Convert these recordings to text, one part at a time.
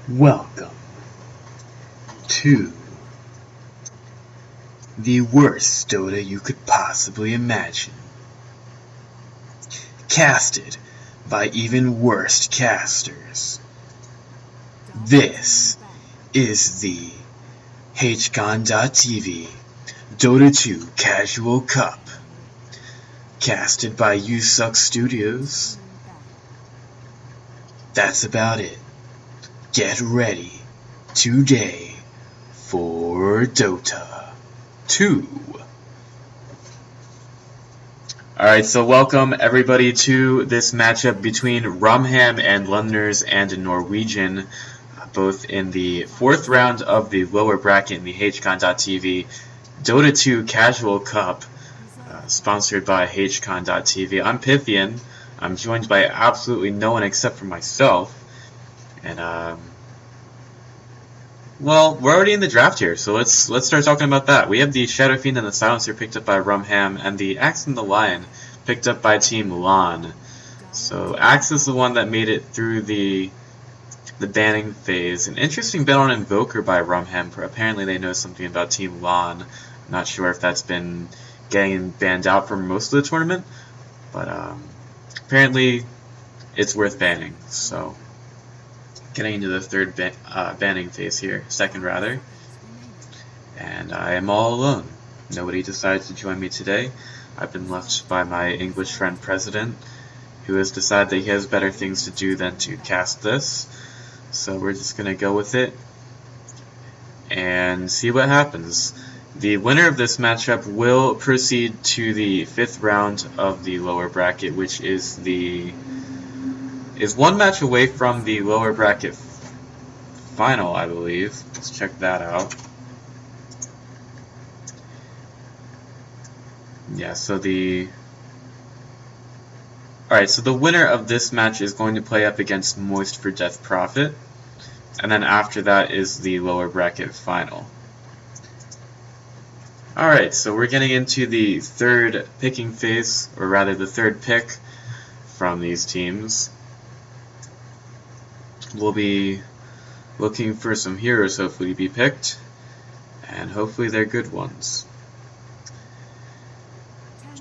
Welcome to the worst Dota you could possibly imagine. Casted by even worse casters. This is the HCon.TV Dota 2 Casual Cup. Casted by You Suck Studios. That's about it. Get ready today for Dota 2. Alright, so welcome everybody to this matchup between Rum Ham and Londoners and Norwegian, both in the 4th round of the lower bracket in the HCon.TV Dota 2 Casual Cup, sponsored by HCon.TV. I'm Pythian. I'm joined by absolutely no one except for myself. And well, we're already in the draft here, so let's start talking about that. We have the Shadow Fiend and the Silencer picked up by Rum Ham, and the Axe and the Lion picked up by Team Laan. So Axe is the one that made it through the banning phase. An interesting bet on Invoker by Rum Ham. Apparently they know something about Team Laan. I'm not sure if that's been getting banned out for most of the tournament, but apparently it's worth banning. So getting into the third banning phase here, second rather, and I am all alone. Nobody decided to join me today. I've been left by my English friend President, who has decided that he has better things to do than to cast this, so we're just going to go with it and see what happens. The winner of this matchup will proceed to the 5th round of the lower bracket, which is one match away from the lower bracket final, I believe. Let's check that out. Yeah, so Alright, so the winner of this match is going to play up against Moist for Death Prophet, and then after that is the lower bracket final. Alright, so we're getting into the third picking phase, or rather the third pick from these teams. We'll be looking for some heroes hopefully to be picked, and hopefully they're good ones.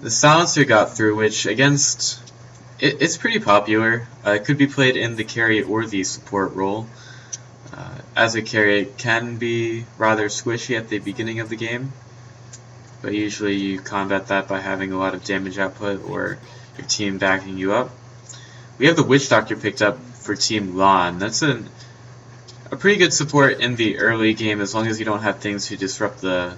The Silencer got through, which it's pretty popular. It could be played in the carry or the support role. As a carry, it can be rather squishy at the beginning of the game, but usually you combat that by having a lot of damage output or your team backing you up. We have the Witch Doctor picked up for Team Laan. That's a pretty good support in the early game, as long as you don't have things to disrupt the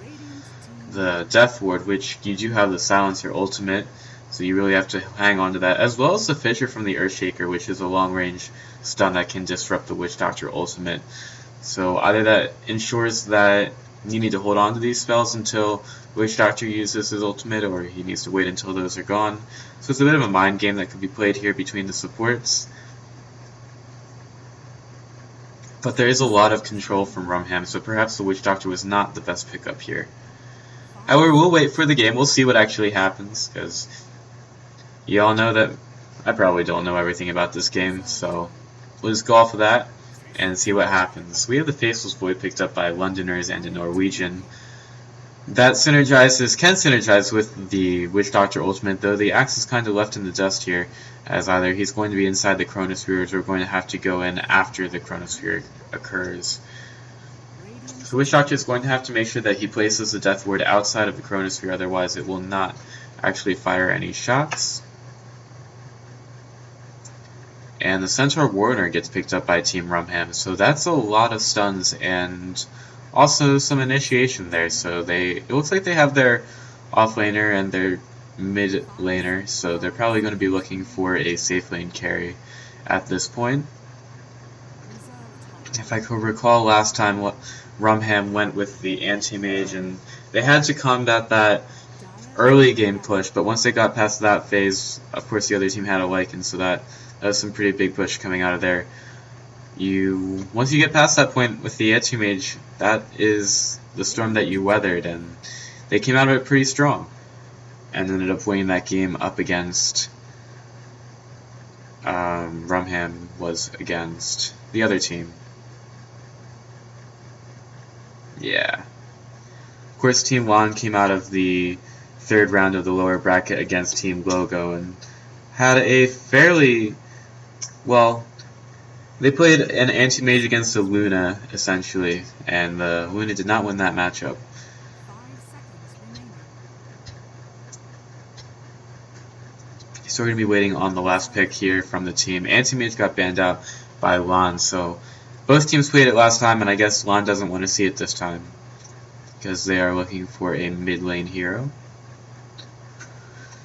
Death Ward, which you do have the Silencer ultimate, so you really have to hang on to that, as well as the Fissure from the Earthshaker, which is a long-range stun that can disrupt the Witch Doctor ultimate. So either that ensures that you need to hold on to these spells until Witch Doctor uses his ultimate, or he needs to wait until those are gone. So it's a bit of a mind game that could be played here between the supports. But there is a lot of control from Rum Ham, so perhaps the Witch Doctor was not the best pickup here. However, we'll wait for the game. We'll see what actually happens, because you all know that I probably don't know everything about this game, so we'll just go off of that and see what happens. We have the Faceless Void picked up by Londoners and a Norwegian. That can synergize with the Witch Doctor ultimate, though the Axe is kind of left in the dust here, as either he's going to be inside the Chronosphere or we're going to have to go in after the Chronosphere occurs. So Witch Doctor is going to have to make sure that he places the Death Ward outside of the Chronosphere, otherwise it will not actually fire any shots. And the Centaur Warner gets picked up by Team Rum Ham, so that's a lot of stuns and also some initiation there. So it looks like they have their offlaner and their mid laner, so they're probably going to be looking for a safe lane carry at this point. If I could recall last time, Rum Ham went with the anti-mage, and they had to combat that early game push, but once they got past that phase, of course the other team had a Lycan, so that was some pretty big push coming out of there. Once you get past that point with the anti-mage, that is the storm that you weathered, and they came out of it pretty strong, and ended up winning that game up against Rum Ham was against the other team. Yeah. Of course, Team Laan came out of the third round of the lower bracket against Team Logo and had a fairly, well, they played an anti-mage against a Luna, essentially, and the Luna did not win that matchup. So we're going to be waiting on the last pick here from the team. Anti-mage got banned out by Laan, so both teams played it last time, and I guess Laan doesn't want to see it this time, because they are looking for a mid-lane hero.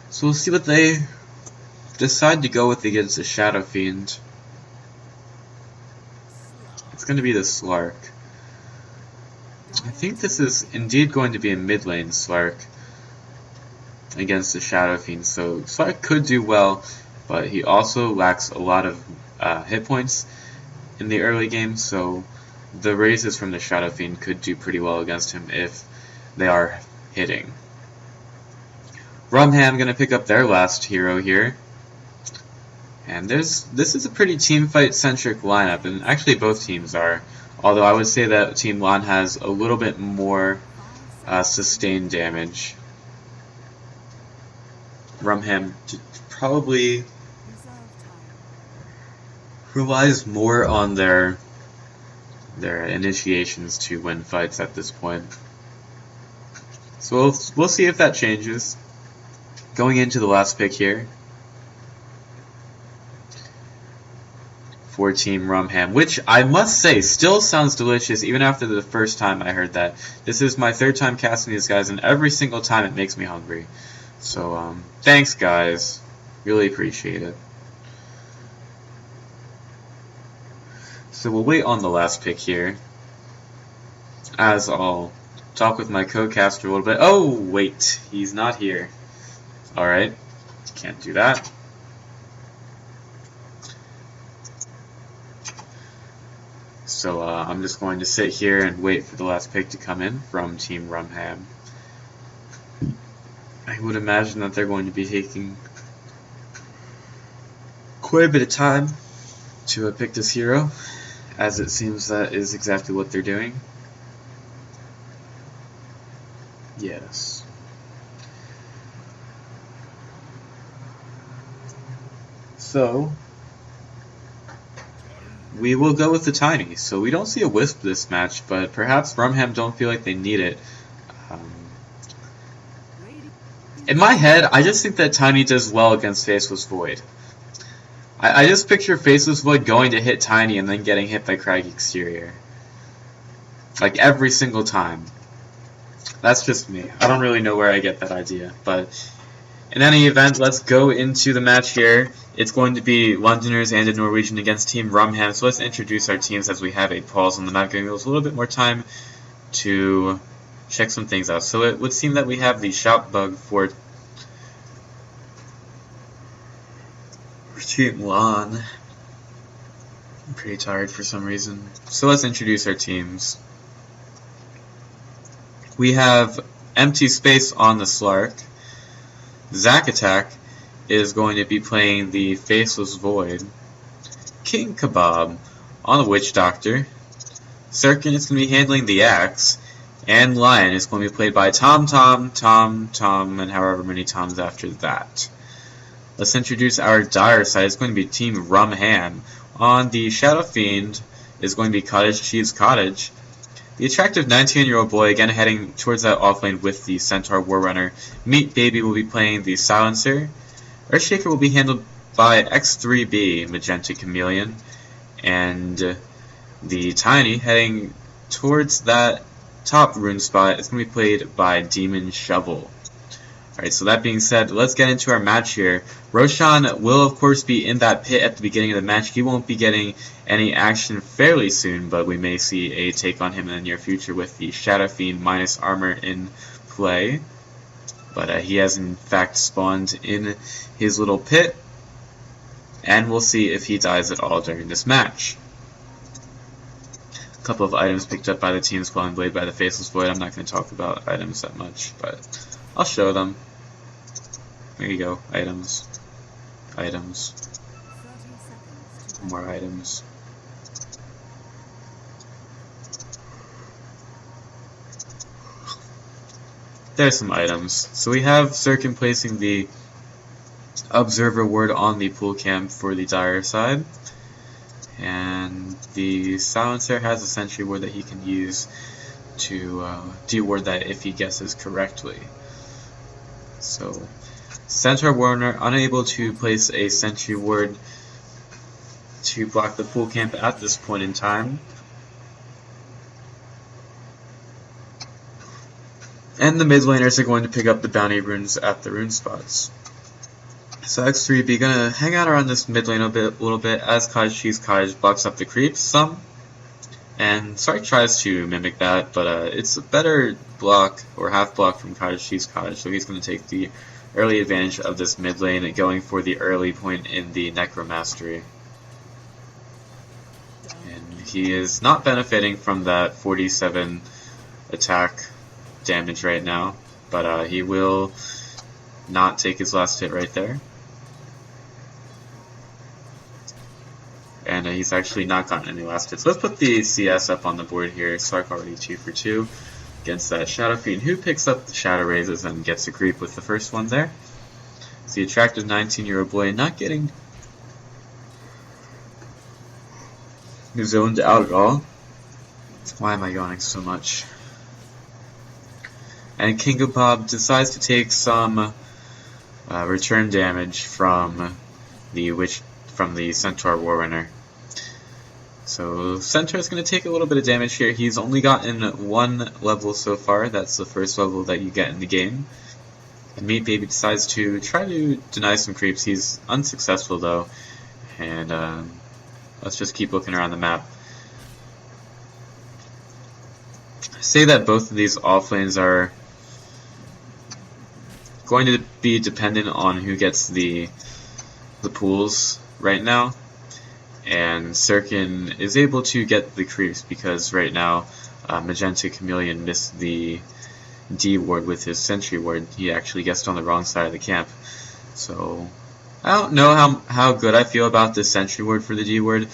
So we'll see what they decide to go with against the Shadow Fiend. It's going to be the Slark. I think this is indeed going to be a mid-lane Slark against the Shadow Fiend, so Slark could do well, but he also lacks a lot of hit points in the early game, so the raises from the Shadow Fiend could do pretty well against him if they are hitting. Rum Ham going to pick up their last hero here. And this is a pretty team fight centric lineup, and actually both teams are. Although I would say that Team Laan has a little bit more sustained damage. Rum Ham probably relies more on their initiations to win fights at this point. So we'll see if that changes. Going into the last pick here for Team Rum Ham, which I must say still sounds delicious even after the first time I heard that. This is my third time casting these guys, and every single time it makes me hungry. So thanks guys, really appreciate it. So we'll wait on the last pick here, as I'll talk with my co-caster a little bit. Oh wait, he's not here. Alright, can't do that. So I'm just going to sit here and wait for the last pick to come in from Team Rum Ham. I would imagine that they're going to be taking quite a bit of time to pick this hero, as it seems that is exactly what they're doing. Yes. So we will go with the Tiny. So we don't see a Wisp this match, but perhaps Rum Ham don't feel like they need it. In my head, I just think that Tiny does well against Faceless Void. I just picture Faceless Void going to hit Tiny and then getting hit by Craggy Exterior. Like every single time. That's just me. I don't really know where I get that idea, but in any event, let's go into the match here. It's going to be Londoners and a Norwegian against Team Rum Ham, so let's introduce our teams as we have a pause on the map, giving us a little bit more time to check some things out. So it would seem that we have the Shout Bug for Team Laan. I'm pretty tired for some reason. So let's introduce our teams. We have Empty Space on the Slark. Zack Attack is going to be playing the Faceless Void. King Kebab on the Witch Doctor. Sirkin is going to be handling the Axe. And Lion is going to be played by Tom, and however many Toms after that. Let's introduce our dire side. It's going to be Team Rum Ham. On the Shadow Fiend is going to be Cottage Cheese Cottage. The attractive 19-year-old boy, again heading towards that offlane with the Centaur Warrunner. Meat Baby will be playing the Silencer. Earthshaker will be handled by X3B, Magenta Chameleon. And the Tiny, heading towards that top rune spot, is going to be played by Demon Shovel. Alright, so that being said, let's get into our match here. Roshan will, of course, be in that pit at the beginning of the match. He won't be getting any action fairly soon, but we may see a take on him in the near future with the Shadow Fiend minus armor in play. But he has, in fact, spawned in his little pit, and we'll see if he dies at all during this match. A couple of items picked up by the team, Quelling Blade by the Faceless Void. I'm not going to talk about items that much, but I'll show them. There you go, items. Items. More items. there's some items. So we have Sirkin placing the Observer ward on the pool camp for the dire side. And the Silencer has a sentry ward that he can use to de-ward that if he guesses correctly. So, Centaur Warner unable to place a sentry ward to block the pool camp at this point in time. And the mid laners are going to pick up the bounty runes at the rune spots. So X3B gonna hang out around this mid lane a little bit as Kaj blocks up the creeps some. And Sark tries to mimic that, but it's a better block, or half block from Kaj, so he's going to take the early advantage of this mid lane, going for the early point in the Necromastery. And he is not benefiting from that 47 attack damage right now, but he will not take his last hit right there. And he's actually not gotten any last hits. Let's put the CS up on the board here. Sark already 2 for 2 against that Shadow Fiend, who picks up the Shadow Raises and gets a creep with the first one there. It's the attractive 19-year-old boy not getting zoned out at all. Why am I yawning so much? And King of Bob decides to take some return damage from the Centaur Warrunner. So Centaur is going to take a little bit of damage here. He's only gotten 1 level so far. That's the first level that you get in the game. And Meat Baby decides to try to deny some creeps. He's unsuccessful though. And let's just keep looking around the map. Say that both of these offlanes are going to be dependent on who gets the pools right now, and Sirkin is able to get the creeps because right now Magenta Chameleon missed the D ward with his sentry ward. He actually guessed on the wrong side of the camp. So I don't know how good I feel about this sentry ward for the D ward.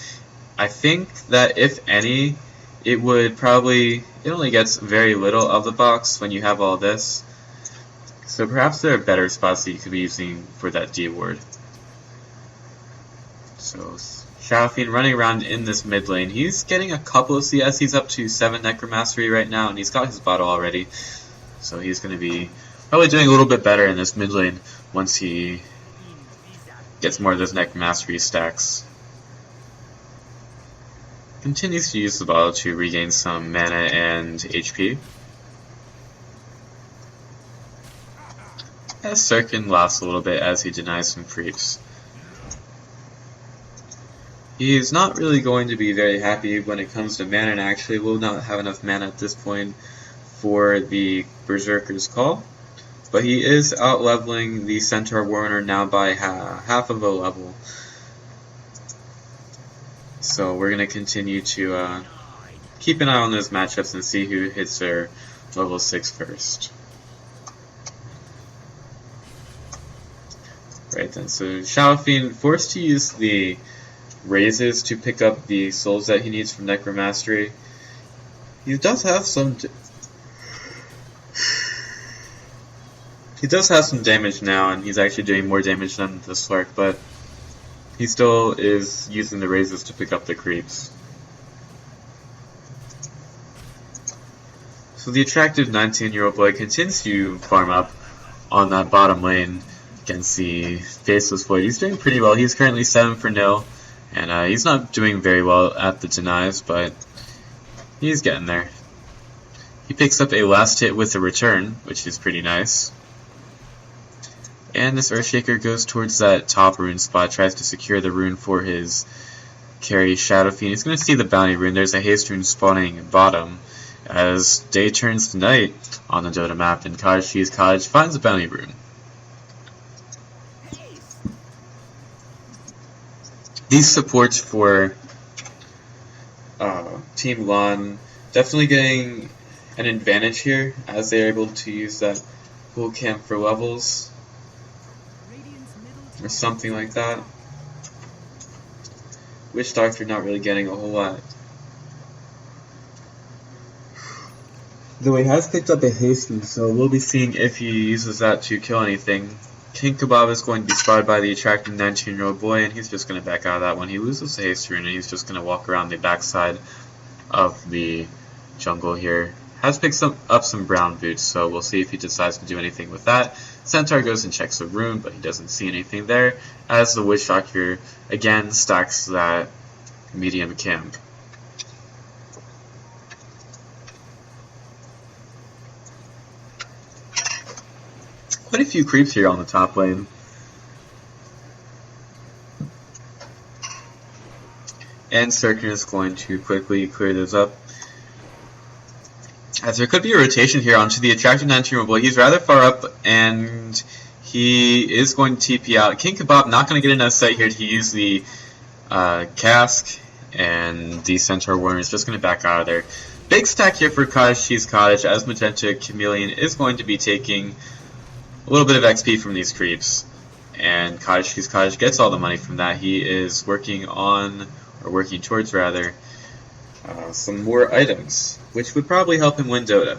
I think that if any, it only gets very little of the box when you have all this. So perhaps there are better spots that you could be using for that D ward. So Shadow Fiend running around in this mid lane. He's getting a couple of CS. He's up to 7 Necromastery right now, and he's got his bottle already. So he's going to be probably doing a little bit better in this mid lane once he gets more of those Necromastery stacks. Continues to use the bottle to regain some mana and HP. As Sirkin laughs a little bit as he denies some creeps. He's not really going to be very happy when it comes to mana, and actually will not have enough mana at this point for the Berserker's Call. But he is out-leveling the Centaur Warrunner now by half of a level. So we're going to continue to keep an eye on those matchups and see who hits their level 6 first. Right then, so Shadow Fiend forced to use the raises to pick up the souls that he needs from Necromastery. He does have some damage now, and he's actually doing more damage than the Slark, but he still is using the raises to pick up the creeps. So the attractive 19-year-old boy continues to farm up on that bottom lane against the Faceless Void. He's doing pretty well. He's currently 7 for 0. And he's not doing very well at the denies, but he's getting there. He picks up a last hit with a return, which is pretty nice. And this Earthshaker goes towards that top rune spot, tries to secure the rune for his carry Shadow Fiend. He's going to see the bounty rune. There's a haste rune spawning bottom as day turns to night on the Dota map, and Kaj finds a bounty rune. These supports for Team Laan definitely getting an advantage here as they are able to use that pool camp for levels or something like that. Witch Doctor not really getting a whole lot. Though he has picked up a hasten, so we'll be seeing if he uses that to kill anything. King Kebab is going to be spotted by the attractive 19-year-old boy, and he's just going to back out of that one. He loses the haste rune, and he's just going to walk around the backside of the jungle here. Has picked up some brown boots, so we'll see if he decides to do anything with that. Centaur goes and checks the rune, but he doesn't see anything there, as the Witch Doctor again stacks that medium camp. Quite a few creeps here on the top lane. And Sirkin is going to quickly clear those up. As there could be a rotation here onto the attractive 19-year-old boy. He's rather far up, and he is going to TP out. King Kebab not going to get enough sight here to use the cask, and the Centaur Warrior is just going to back out of there. Big stack here for Cottage Cheese Cottage, as Magenta Chameleon is going to be taking a little bit of XP from these creeps, and Cottage Cheese Cottage gets all the money from that. He is working on, or working towards rather, some more items, which would probably help him win Dota.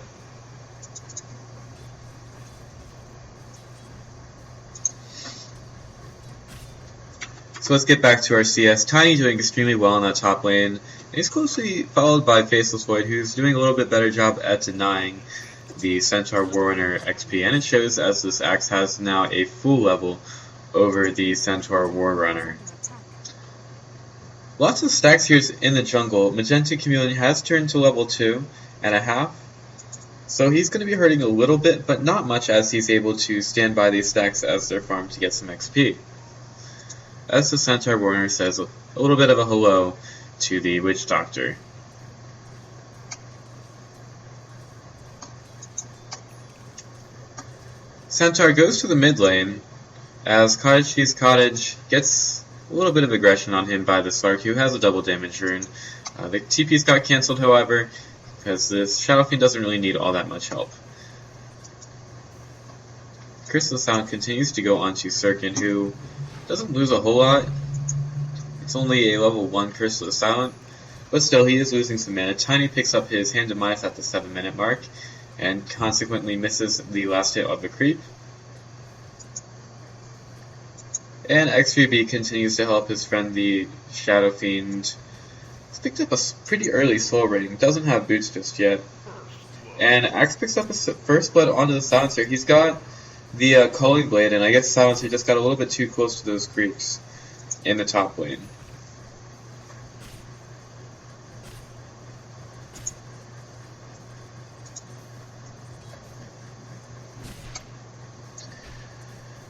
So let's get back to our CS. Tiny doing extremely well in that top lane. And he's closely followed by Faceless Void, who's doing a little bit better job at denying the Centaur Warrunner XP, and it shows as this axe has now a full level over the Centaur Warrunner. Lots of stacks here in the jungle. Magenta Chameleon has turned to level 2.5, so he's going to be hurting a little bit, but not much, as he's able to stand by these stacks as they're farmed to get some XP. As the Centaur Warrunner says a little bit of a hello to the Witch Doctor. Centaur goes to the mid lane, as Cottage Cheese Cottage gets a little bit of aggression on him by the Slark, who has a double damage rune. The TP's got cancelled, however, because this Shadow Fiend doesn't really need all that much help. Crystal Sound continues to go on to Sirkin, who doesn't lose a whole lot. It's only a level 1 Crystal Silent, but still he is losing some mana. Tiny picks up his Hand of Mice at the 7-minute mark, and consequently misses the last hit of the creep. And X3B continues to help his friend the Shadow Fiend. He's picked up a pretty early soul ring, doesn't have boots just yet. And Axe picks up his first blood onto the Silencer. He's got the Culling Blade, and I guess Silencer just got a little bit too close to those creeps in the top lane.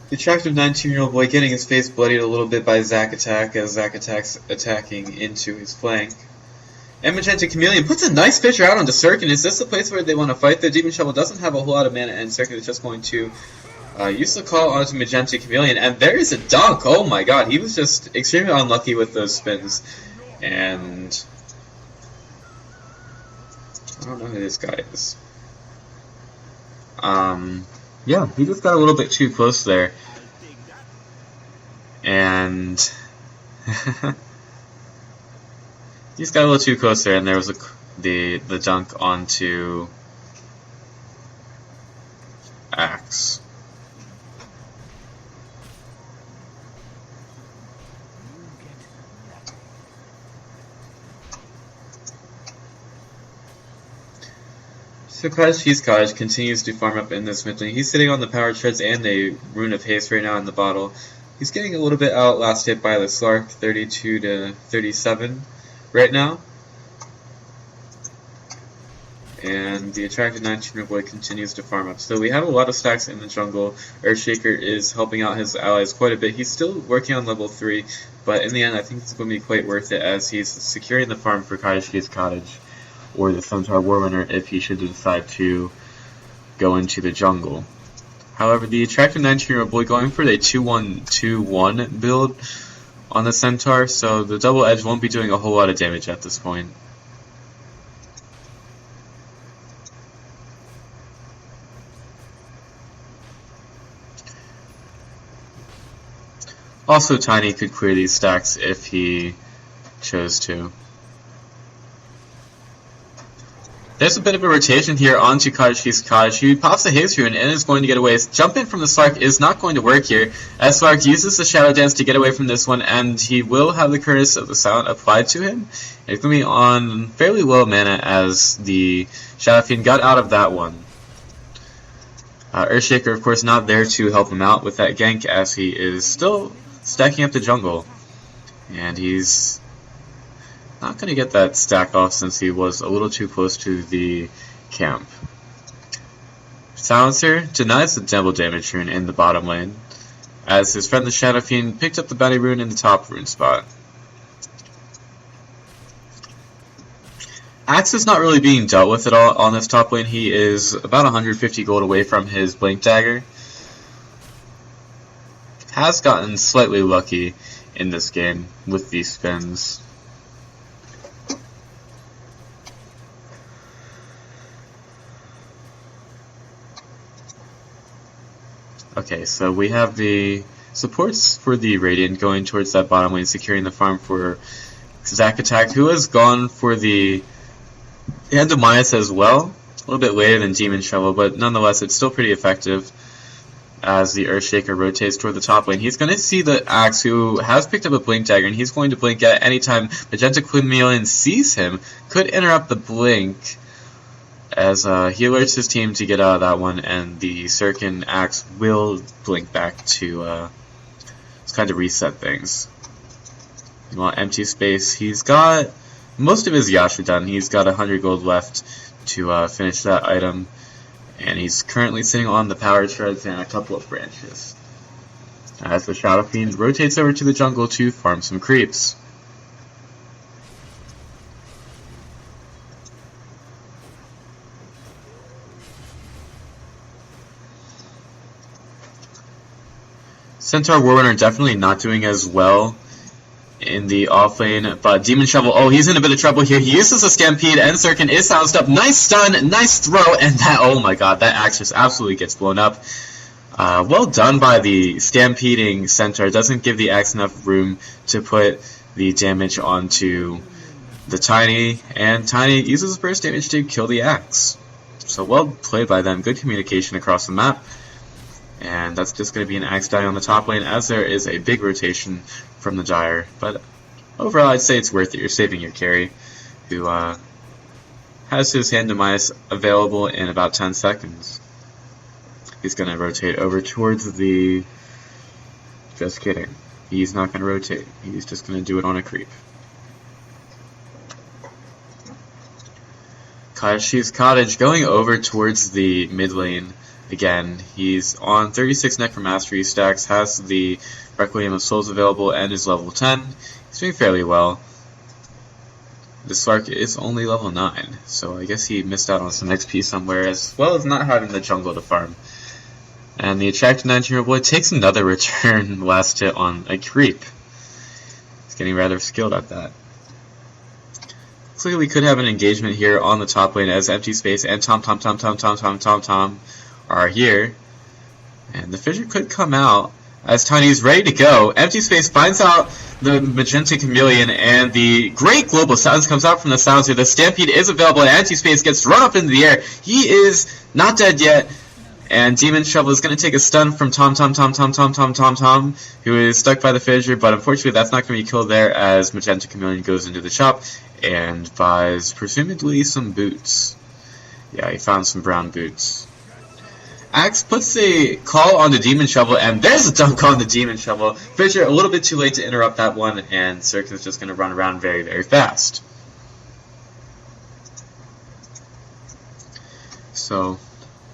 The attractive 19-year-old boy getting his face bloodied a little bit by Zac Attack, as Zac Attack's attacking into his flank. And Magenta Chameleon puts a nice picture out onto Sirkin. Is this the place where they want to fight? The Demon Shovel doesn't have a whole lot of mana, and Sirkin is just going to use the call onto Magenta Chameleon. And there is a dunk! Oh my god, he was just extremely unlucky with those spins. And I don't know who this guy is. Yeah, he just got a little bit too close there. And he just got a little too close there, and there was the dunk onto Axe. So Cottage Cheese Cottage continues to farm up in this mid lane. He's sitting on the Power Treads and a Rune of Haste right now in the bottle. He's getting a little bit outlasted by the Slark, 32 to 37 right now. And the attractive 19-year-old boy continues to farm up. So we have a lot of stacks in the jungle. Earthshaker is helping out his allies quite a bit. He's still working on level 3, but in the end I think it's going to be quite worth it, as he's securing the farm for Cottage Cheese Cottage, or the Centaur Warrunner if he should decide to go into the jungle. However, the attractive 19-year-old boy going for a 2-1-2-1 build on the Centaur, so the double edge won't be doing a whole lot of damage at this point. Also, Tiny could clear these stacks if he chose to. There's a bit of a rotation here onto Kaji's Cottage. He pops the Haze Rune and is going to get away. Jump in from the Slark is not going to work here, as Slark uses the Shadow Dance to get away from this one, and he will have the Curse of the Silent applied to him. It's going to be on fairly low mana as the Shadow Fiend got out of that one. Earthshaker, of course, not there to help him out with that gank, as he is still stacking up the jungle. And he's not going to get that stack off since he was a little too close to the camp. Silencer denies the double damage rune in the bottom lane, as his friend the Shadow Fiend picked up the bounty rune in the top rune spot. Axe is not really being dealt with at all on this top lane. He is about 150 gold away from his Blink Dagger. Has gotten slightly lucky in this game with these spins. Okay, so we have the supports for the Radiant going towards that bottom lane, securing the farm for Zac Attack, who has gone for the Hand of Midas as well. A little bit later than Demon Shovel, but nonetheless it's still pretty effective as the Earthshaker rotates toward the top lane. He's going to see the Axe, who has picked up a Blink Dagger, and he's going to blink at any time Magenta Chameleon sees him. Could interrupt the blink, as he alerts his team to get out of that one, and the Sirkin Axe will blink back to kind of reset things. You want empty space. He's got most of his Yasha done. He's got 100 gold left to finish that item, and he's currently sitting on the power shreds and a couple of branches. As the Shadow Fiend rotates over to the jungle to farm some creeps. Centaur Warrunner definitely not doing as well in the off lane, but Demon Shovel, oh, he's in a bit of trouble here. He uses a Stampede, and Sirkin is silenced up. Nice stun, nice throw, and that, oh my god, that axe just absolutely gets blown up. Well done by the Stampeding Centaur. Doesn't give the axe enough room to put the damage onto the Tiny, and Tiny uses burst damage to kill the axe. So well played by them, good communication across the map. And that's just going to be an axe die on the top lane, as there is a big rotation from the Dire. But overall, I'd say it's worth it. You're saving your carry, who has his Hand of Midas available in about 10 seconds. He's going to rotate over towards the... Just kidding. He's not going to rotate. He's just going to do it on a creep. Kaji's Cottage going over towards the mid lane. Again, he's on 36 Necromastery stacks, has the Requiem of Souls available, and is level 10. He's doing fairly well. The Slark is only level 9, so I guess he missed out on some XP somewhere, as well as not having the jungle to farm. And the attractive 19-year-old boy takes another return last hit on a creep. He's getting rather skilled at that. Looks like we could have an engagement here on the top lane, as Empty Space and Tom are here, and the Fissure could come out as Tiny's ready to go. Empty Space finds out the Magenta Chameleon, and the great global silence comes out from the silencer. The Stampede is available, and Empty Space gets run up into the air. He is not dead yet, and Demon Shovel is going to take a stun from Tom, who is stuck by the Fissure, but unfortunately that's not going to be killed there, as Magenta Chameleon goes into the shop and buys presumably some boots. Yeah, he found some brown boots. Axe puts a call on the Demon Shovel, and there's a dunk on the Demon Shovel. Fissure a little bit too late to interrupt that one, and Sirkin's just going to run around very, very fast. So,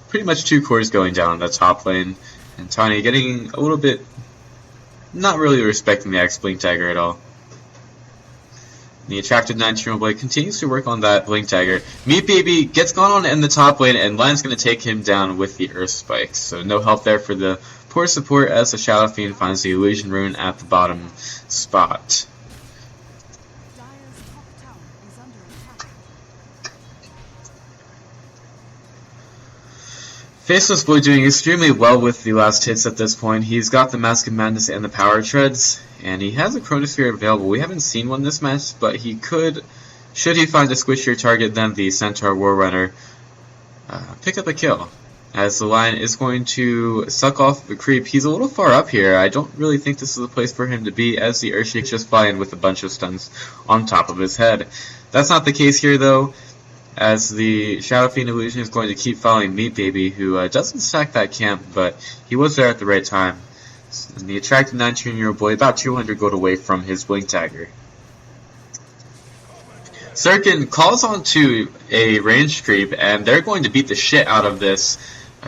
pretty much two cores going down on the top lane, and Tiny getting a little bit, not really respecting the Axe Blink Dagger at all. The attractive 19-year-old boy continues to work on that Blink Dagger. Meat Baby gets gone on in the top lane, and Laan's going to take him down with the Earth Spike. So no help there for the poor support, as the Shadow Fiend finds the Illusion Rune at the bottom spot. Faceless Boy doing extremely well with the last hits at this point. He's got the Mask of Madness and the Power Treads, and he has a Chronosphere available. We haven't seen one this match, but he could Should he find a squishier target than the Centaur Warrunner, pick up a kill. As the Laan is going to suck off the creep. He's a little far up here. I don't really think this is a place for him to be, as the Earthshake just fly in with a bunch of stuns on top of his head. That's not the case here, though, as the Shadow Fiend Illusion is going to keep following Meat Baby, who doesn't stack that camp, but he was there at the right time. And the attractive 19-year-old boy, about 200 gold away from his Blink Dagger. Sirkin calls onto a range creep, and they're going to beat the shit out of this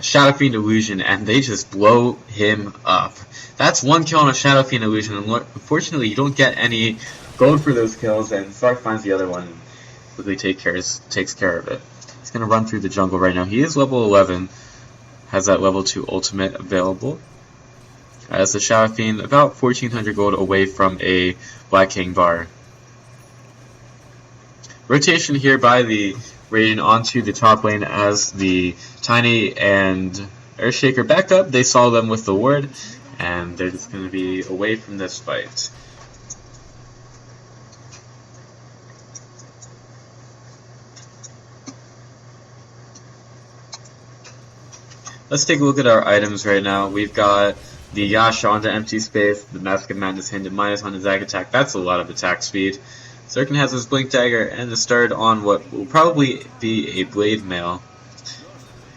Shadow Fiend Illusion, and they just blow him up. That's one kill on a Shadow Fiend Illusion, and unfortunately you don't get any gold for those kills, and Sark finds the other one and quickly takes care of it. He's going to run through the jungle right now. He is level 11, has that level 2 ultimate available. As the Shadow Fiend, about 1400 gold away from a Black King bar. Rotation here by the Radiant onto the top lane as the Tiny and Earthshaker back up. They saw them with the ward, and they're just going to be away from this fight. Let's take a look at our items right now. We've got the Yasha onto empty space, the Mask of Madness handed minus on his Zag attack. That's a lot of attack speed. Sirkin has his Blink Dagger and the start on what will probably be a Blade Mail.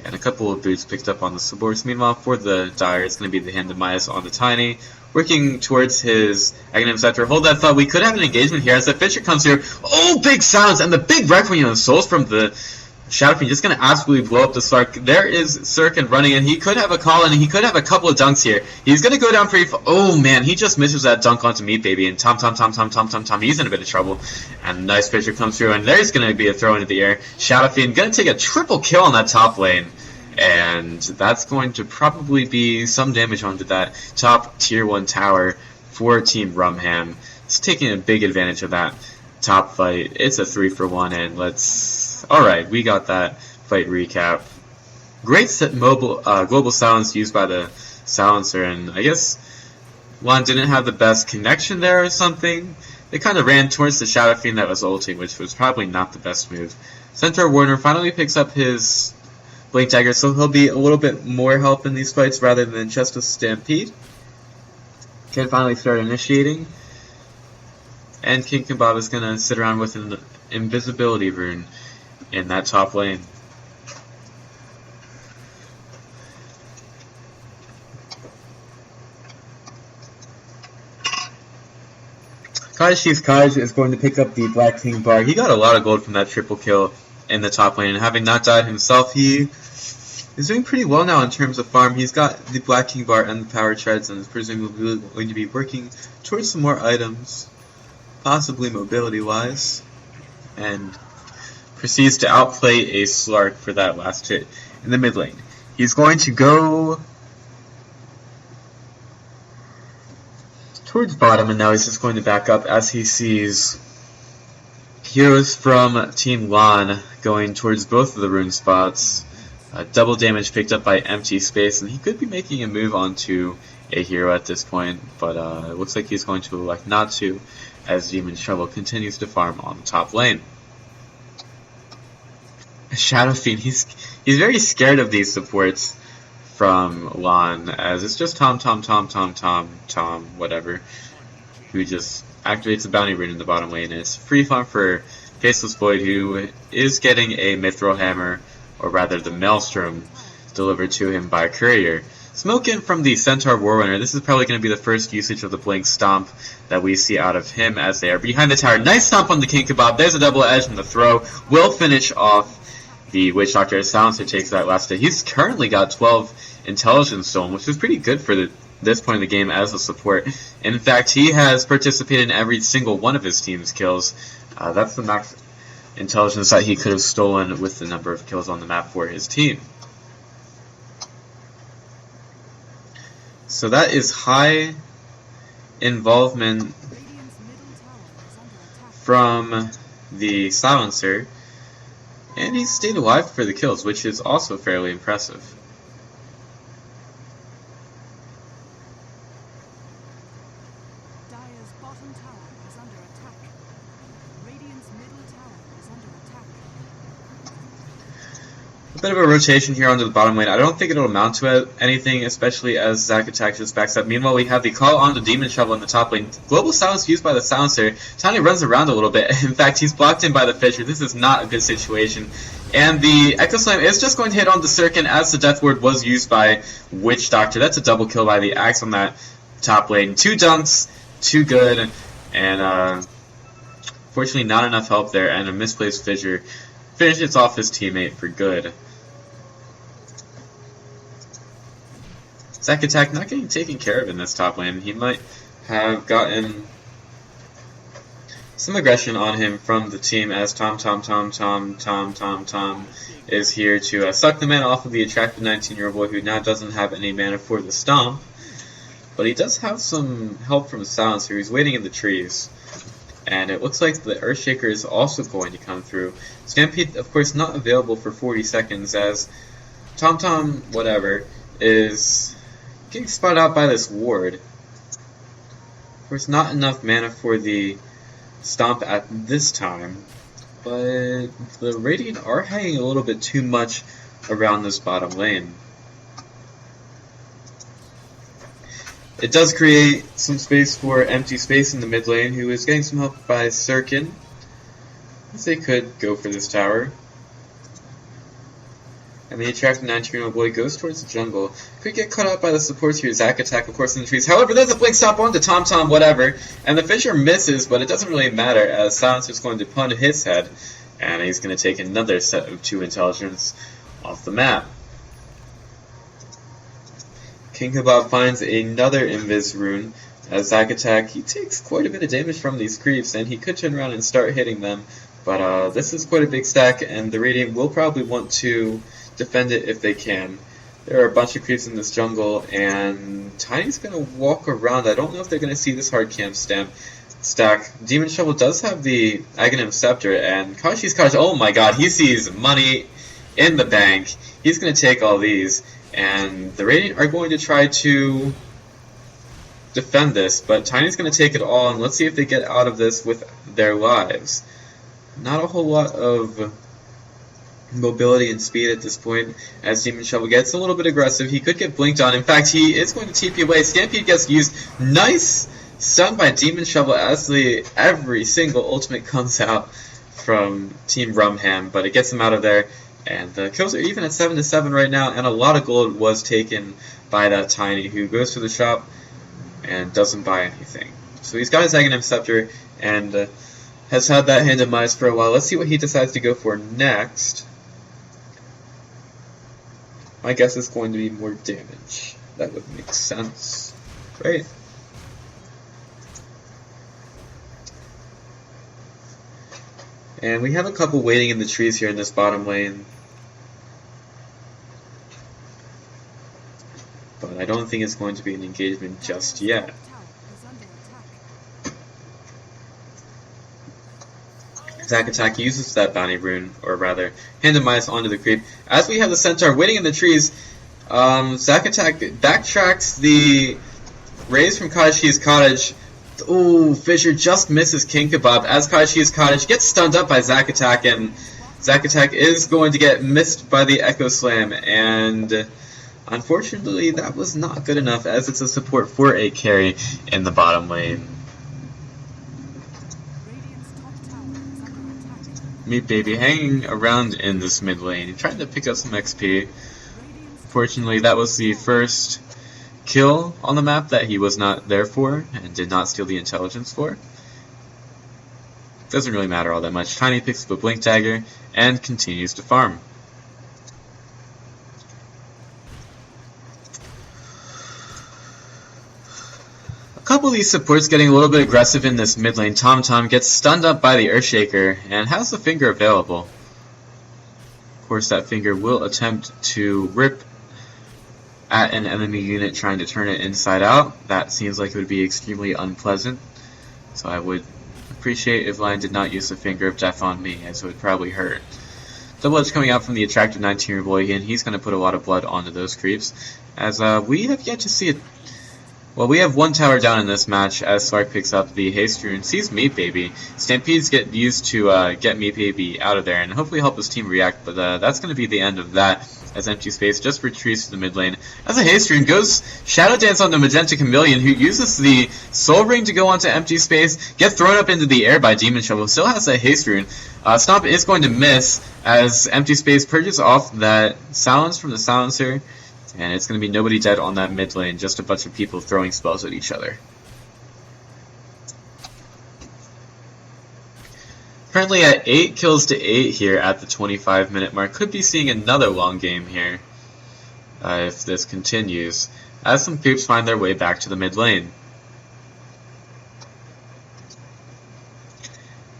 And a couple of boots picked up on the supports. Meanwhile, for the Dire, it's going to be the Hand of Midas on the Tiny. Working towards his Aghanim Scepter. Hold that thought. We could have an engagement here as the Fisher comes here. Oh, big silence! And the big Requiem of Souls from the Shadow Fiend just going to absolutely blow up the Slark. There is Sirkin running in. He could have a call and he could have a couple of dunks here. He's going to go down pretty far. Oh man, he just misses that dunk onto Meat Baby. And Tom. He's in a bit of trouble. And nice Fisher comes through and there's going to be a throw into the air. Shadow Fiend going to take a triple kill on that top lane. And that's going to probably be some damage onto that top tier 1 tower for Team Rum Ham. It's taking a big advantage of that top fight. It's a 3-for-1 and let's... Alright, we got that fight recap. Great global silence used by the silencer, and I guess Laan didn't have the best connection there or something. They kind of ran towards the Shadow Fiend that was ulting, which was probably not the best move. Centaur Warner finally picks up his Blink Dagger, so he'll be a little bit more help in these fights rather than just a Stampede. Can finally start initiating. And King Kebab is going to sit around with an invisibility rune in that top lane. Kajishi's Kaj is going to pick up the Black King bar. He got a lot of gold from that triple kill in the top lane, and having not died himself, he is doing pretty well now in terms of farm. He's got the Black King bar and the power treads, and is presumably going to be working towards some more items, possibly mobility-wise, and proceeds to outplay a Slark for that last hit in the mid lane. He's going to go towards bottom, and now he's just going to back up as he sees heroes from Team Laan going towards both of the rune spots. Double damage picked up by empty space, and he could be making a move onto a hero at this point, but it looks like he's going to elect not to, as Demon Shovel continues to farm on the top lane. Shadow Fiend, he's very scared of these supports from Laan, as it's just Tom, whatever, who just activates the bounty rune in the bottom lane. It's free farm for Faceless Void, who is getting a Mithril Hammer, or rather the Maelstrom, delivered to him by Courier. Smoke in from the Centaur Warrunner. This is probably going to be the first usage of the Blink Stomp that we see out of him as they are behind the tower. Nice stomp on the King Kebab. There's a double edge, and the throw will finish off the Witch Doctor. Silencer takes that last hit. He's currently got 12 Intelligence Stone, which is pretty good for this point in the game as a support. In fact, he has participated in every single one of his team's kills. That's the max intelligence that he could have stolen with the number of kills on the map for his team. So that is high involvement from the Silencer, and he stayed alive for the kills, which is also fairly impressive. Dire's bottom tower is under attack. Radiant's middle tower A bit of a rotation here onto the bottom lane. I don't think it'll amount to anything, especially as Zac Attack just backs up. Meanwhile, we have the call on the Demon Shovel in the top lane. Global Silence used by the Silencer. Tiny runs around a little bit. In fact, he's blocked in by the Fissure. This is not a good situation. And the Echo Slam is just going to hit on the Sirkin as the Death Ward was used by Witch Doctor. That's a double kill by the Axe on that top lane. 2 dunks, too good, and fortunately not enough help there, and a misplaced Fissure finishes off his teammate for good. Zac Attack not getting taken care of in this top lane. He might have gotten some aggression on him from the team as Tom is here to suck the mana off of the attractive 19-year-old boy who now doesn't have any mana for the stomp. But he does have some help from Silencer, who's waiting in the trees. And it looks like the Earthshaker is also going to come through. Stampede, of course, not available for 40 seconds as Tom whatever is getting spotted out by this ward. Of course, not enough mana for the stomp at this time, but the Radiant are hanging a little bit too much around this bottom lane. It does create some space for empty space in the mid lane, who is getting some help by Sirkin, as they could go for this tower. And the attractive 19-year-old boy goes towards the jungle. Could get cut out by the supports here. Zac Attack, of course, in the trees. However, there's a blink stop onto Tom whatever. And the Fissure misses, but it doesn't really matter as Silencer's going to pun his head. And he's going to take another set of 2 intelligence off the map. King Kebab finds another Invis rune. As Zac Attack, he takes quite a bit of damage from these creeps, and he could turn around and start hitting them. But this is quite a big stack, and the Radiant will probably want to defend it if they can. There are a bunch of creeps in this jungle, and Tiny's going to walk around. I don't know if they're going to see this hard camp stack. Demon Shovel does have the Aghanim Scepter, and Kashi's Cottage, oh my god, he sees money in the bank. He's going to take all these, and the Radiant are going to try to defend this, but Tiny's going to take it all, and let's see if they get out of this with their lives. Not a whole lot of mobility and speed at this point as Demon Shovel gets a little bit aggressive. He could get blinked on. In fact, he is going to TP away. Stampede gets used. Nice stun by Demon Shovel as every single ultimate comes out from Team Rum Ham, but it gets him out of there. And the kills are even at 7-7 right now, and a lot of gold was taken by that Tiny, who goes to the shop and doesn't buy anything. So he's got his Aghanim Scepter and has had that hand in mice for a while. Let's see what he decides to go for next. My guess is going to be more damage. That would make sense, right? And we have a couple waiting in the trees here in this bottom lane. But I don't think it's going to be an engagement just yet. Zac Attack uses that bounty rune, or rather, Hand of Mice onto the creep. As we have the Centaur waiting in the trees, Zac Attack backtracks the raise from Kashi's Cottage. Ooh, Fissure just misses King Kebab as Kashi's Cottage gets stunned up by Zac Attack, and Zac Attack is going to get missed by the Echo Slam, and unfortunately that was not good enough as it's a support for a carry in the bottom lane. Meat Baby hanging around in this mid lane, trying to pick up some XP. Fortunately, that was the first kill on the map that he was not there for and did not steal the intelligence for. Doesn't really matter all that much. Tiny picks up a Blink Dagger and continues to farm. A couple of these supports getting a little bit aggressive in this mid lane. Tom gets stunned up by the Earthshaker and has the finger available. Of course, that finger will attempt to rip at an enemy unit trying to turn it inside out. That seems like it would be extremely unpleasant. So I would appreciate if Laan did not use the finger of death on me, as it would probably hurt. Double Edge coming out from the attractive 19-year boy, and he's going to put a lot of blood onto those creeps. As we have yet to see Well, we have one tower down in this match as Slark picks up the haste rune, sees Meat Baby. Stampedes get used to get Meat Baby out of there and hopefully help his team react, but that's going to be the end of that as Empty Space just retreats to the mid lane. As a haste rune goes Shadow Dance onto Magenta Chameleon, who uses the Soul Ring to go onto Empty Space, get thrown up into the air by Demon Shovel, still has that haste rune. Stomp is going to miss as Empty Space purges off that silence from the silencer. And it's going to be nobody dead on that mid lane, just a bunch of people throwing spells at each other. Currently at 8 kills to 8 here at the 25-minute mark. Could be seeing another long game here if this continues, as some creeps find their way back to the mid lane.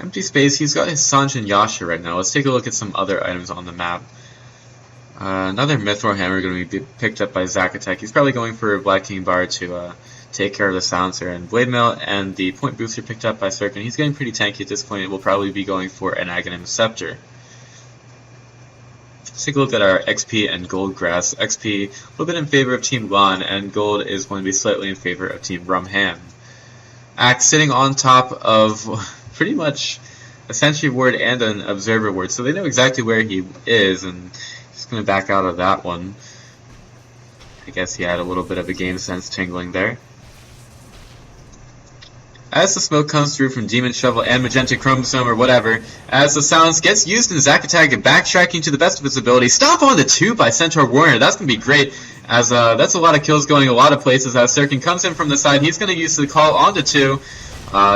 Empty Space, he's got his Sanj and Yasha right now. Let's take a look at some other items on the map. Another Mithril Hammer going to be picked up by Zacatec. He's probably going for a Black King Bar to take care of the silencer. And Blade Mail and the Point Booster picked up by Sirkin. He's getting pretty tanky at this point. We'll probably be going for an Aghanim Scepter. Let's take a look at our XP and Gold Grass. XP a little bit in favor of Team Laan, and Gold is going to be slightly in favor of Team Rum Ham. Axe sitting on top of pretty much a Sentry Ward and an Observer Ward, so they know exactly where he is, and he's going to back out of that one. I guess he had a little bit of a game sense tingling there. As the smoke comes through from Demon Shovel and Magenta Chromosome or whatever, as the silence gets used in Zacatec and backtracking to the best of its ability. Stomp on the 2 by Centaur Warrior. That's going to be great, as that's a lot of kills going a lot of places. As Sirkin comes in from the side, he's going to use the call onto 2.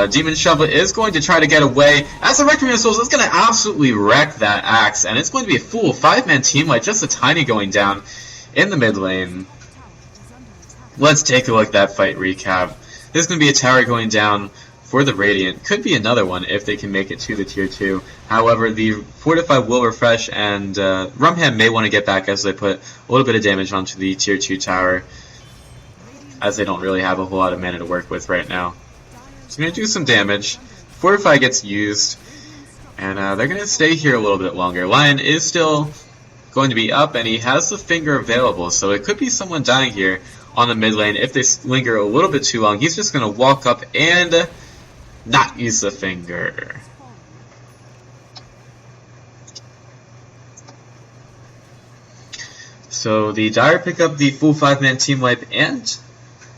Demon Shovel is going to try to get away, as the Requiem of Souls is going to absolutely wreck that axe, and it's going to be a full 5-man team fight, just a tiny going down in the mid lane. Let's take a look at that fight recap. There's going to be a tower going down for the Radiant. Could be another one if they can make it to the tier 2. However, the Fortify will refresh, and Rum Ham may want to get back as they put a little bit of damage onto the tier 2 tower, as they don't really have a whole lot of mana to work with right now. So I'm going to do some damage. Fortify gets used, and they're going to stay here a little bit longer. Lion is still going to be up, and he has the finger available, so it could be someone dying here on the mid lane. If they linger a little bit too long, he's just going to walk up and not use the finger. So the Dire pick up the full 5-man team wipe and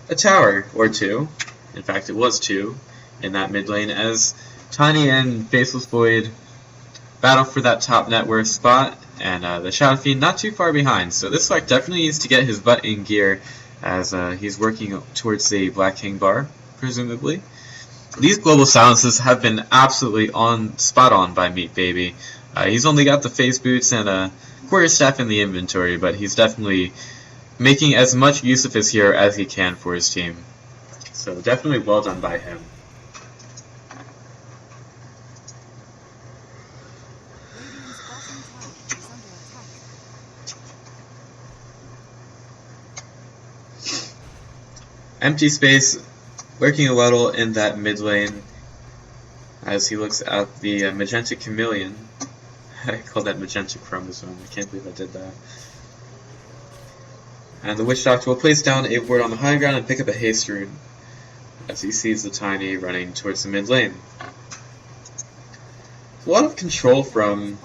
a tower or 2. In fact, it was 2 in that mid lane, as Tiny and Faceless Void battle for that top net worth spot, and the Shadow Fiend not too far behind. So this Slark definitely needs to get his butt in gear, as he's working towards the Black King Bar, presumably. These global silences have been absolutely spot on by Meat Baby. He's only got the face boots and a quarterstaff in the inventory, but he's definitely making as much use of his hero as he can for his team. So definitely well done by him. Empty Space working a little in that mid lane as he looks at the Magenta Chameleon. I called that Magenta Chromosome. I can't believe I did that. And the Witch Doctor will place down a ward on the high ground and pick up a haste rune as he sees the Tiny running towards the mid lane. A lot of control from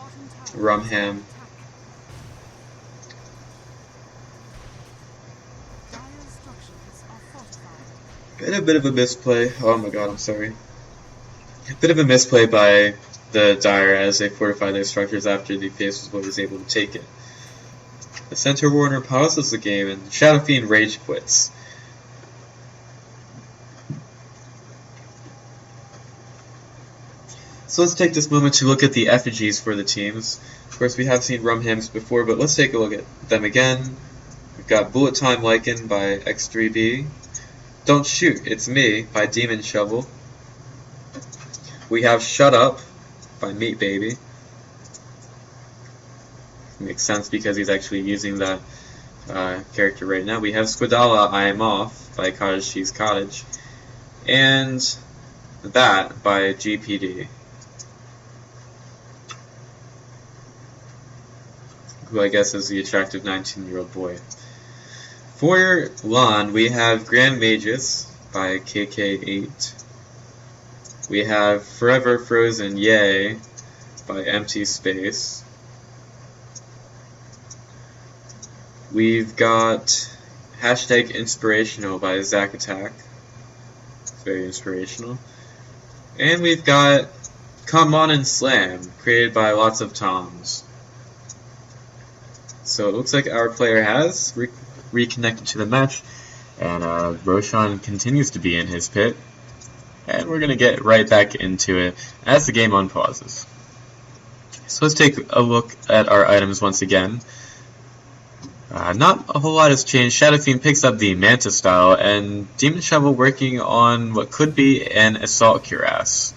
Rum Ham. And a bit of a misplay. Oh my god, I'm sorry. A bit of a misplay by the Dire as they fortify their structures after the Faceless Void was able to take it. The Centaur Warner pauses the game and Shadow Fiend rage quits. So let's take this moment to look at the effigies for the teams. Of course, we have seen Rum Hams before, but let's take a look at them again. We've got Bullet Time Lycan by X3B. Don't Shoot, It's Me by Demon Shovel. We have Shut Up by Meat Baby. Makes sense because he's actually using that character right now. We have Squidala, I Am Off by Cottage Cheese Cottage. And That by GPD. Who I guess is the attractive 19-year-old boy. For Laan, we have Grand Magus by KK8. We have Forever Frozen Yay by Empty Space. We've got Hashtag Inspirational by Zack Attack. It's very inspirational. And we've got Come On and Slam, created by Lots of Toms. So it looks like our player has reconnected to the match, and Roshan continues to be in his pit. And we're going to get right back into it as the game unpauses. So let's take a look at our items once again. Not a whole lot has changed. Shadow Fiend picks up the Manta style, and Demon Shovel working on what could be an Assault Cuirass.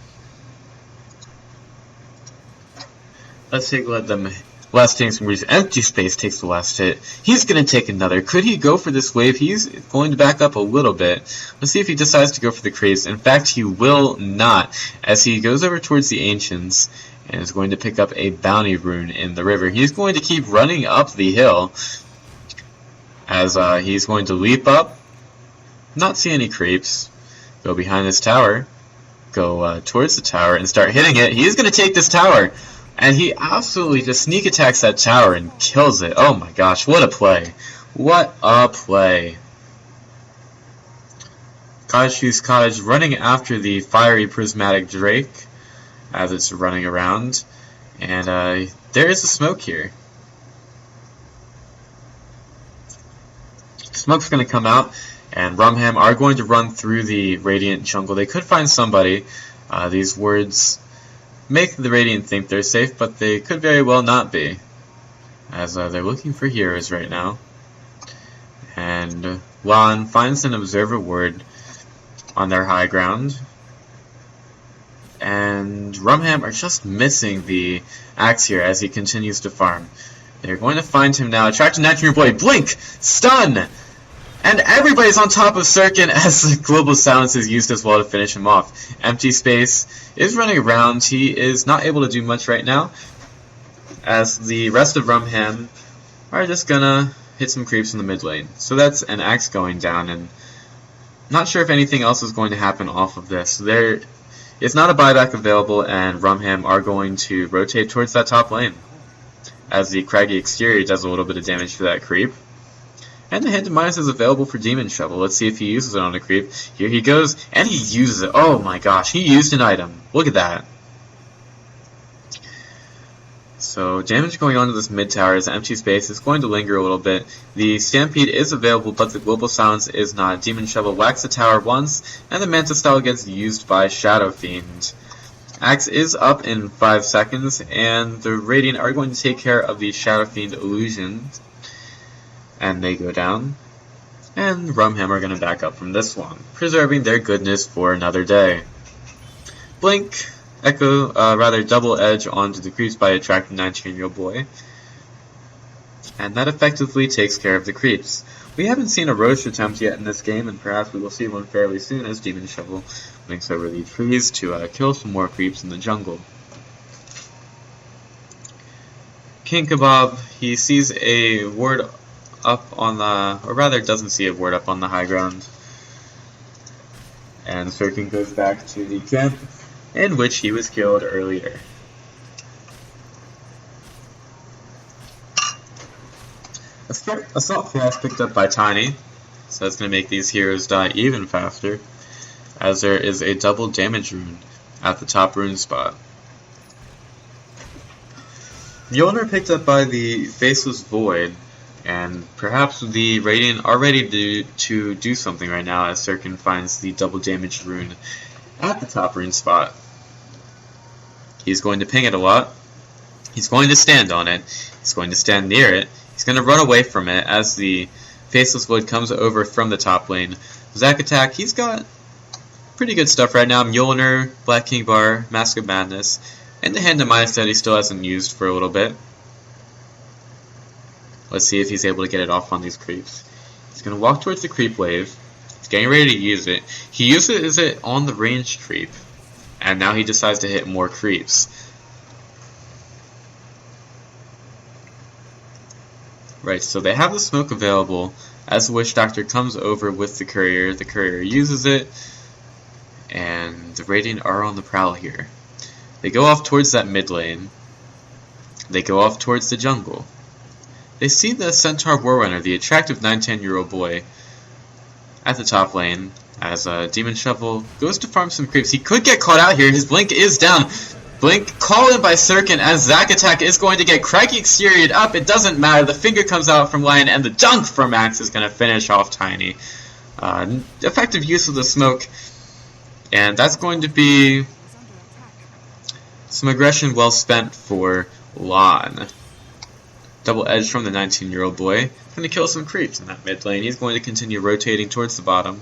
Let's take a look at them. Last hitting some reason. Empty Space takes the last hit. He's going to take another. Could he go for this wave? He's going to back up a little bit. Let's see if he decides to go for the craze. In fact, he will not, as he goes over towards the Ancients and is going to pick up a Bounty Rune in the river. He's going to keep running up the hill as he's going to leap up, not see any creeps, go behind this tower, go towards the tower and start hitting it. He's going to take this tower. And he absolutely just sneak attacks that tower and kills it. Oh my gosh, what a play. What a play. Cottage Cottage running after the fiery prismatic drake as it's running around. And there is a smoke here. Smoke's going to come out, and Rum Ham are going to run through the Radiant jungle. They could find somebody. These words make the Radiant think they're safe, but they could very well not be, as they're looking for heroes right now. And Laan finds an Observer word on their high ground, and Rum Ham are just missing the axe here as he continues to farm. They're going to find him now. Attract a natural boy. Blink! Stun! And everybody's on top of Sirkin as the Global Silence is used as well to finish him off. Empty Space is running around. He is not able to do much right now, as the rest of Rum Ham are just gonna hit some creeps in the mid lane. So that's an axe going down, and not sure if anything else is going to happen off of this. There is not a buyback available, and Rum Ham are going to rotate towards that top lane, as the Craggy Exterior does a little bit of damage for that creep. And the Hand of Midas is available for Demon Shovel. Let's see if he uses it on a creep. Here he goes, and he uses it. Oh my gosh, he used an item. Look at that. So damage going on to this mid tower as Empty Space is going to linger a little bit. The Stampede is available, but the Global Silence is not. Demon Shovel whacks the tower once, and the Manta style gets used by Shadow Fiend. Axe is up in 5 seconds, and the Radiant are going to take care of the Shadow Fiend illusion. And they go down, and Rum Ham are going to back up from this one, preserving their goodness for another day. Blink, Echo, double edge onto the creeps by attracting 19-year-old boy, and that effectively takes care of the creeps. We haven't seen a Roche attempt yet in this game, and perhaps we will see one fairly soon as Demon Shovel links over the trees to kill some more creeps in the jungle. King Kebab, he sees a ward up on the, or rather doesn't see a ward up on the high ground. And Sirkin goes back to the camp in which he was killed earlier. Assault Flash picked up by Tiny, so that's going to make these heroes die even faster, as there is a double damage rune at the top rune spot. Mjolnir picked up by the Faceless Void, and perhaps the Radiant are ready to do something right now as Sirkin finds the double damage rune at the top rune spot. He's going to ping it a lot. He's going to stand on it. He's going to stand near it. He's going to run away from it as the Faceless Void comes over from the top lane. Zack Attack, he's got pretty good stuff right now. Mjolnir, Black King Bar, Mask of Madness, and the Hand of Midas that he still hasn't used for a little bit. Let's see if he's able to get it off on these creeps. He's going to walk towards the creep wave. He's getting ready to use it. He uses it on the ranged creep, and now he decides to hit more creeps. Right, so they have the smoke available as the Witch Doctor comes over with the courier uses it, and the Radiant are on the prowl here. They go off towards that mid lane. They go off towards the jungle. They see the Centaur Warrunner, the attractive 9-10-year-old boy, at the top lane, as Demon Shovel goes to farm some creeps. He could get caught out here. His blink is down. Blink called in by Sirkin, as Zack Attack is going to get Craggy Exterior'd up. It doesn't matter. The finger comes out from Laan, and the dunk from Max is going to finish off Tiny. Effective use of the smoke, and that's going to be some aggression well spent for Laan. Double edge from the 19-year-old boy. Going to kill some creeps in that mid lane. He's going to continue rotating towards the bottom.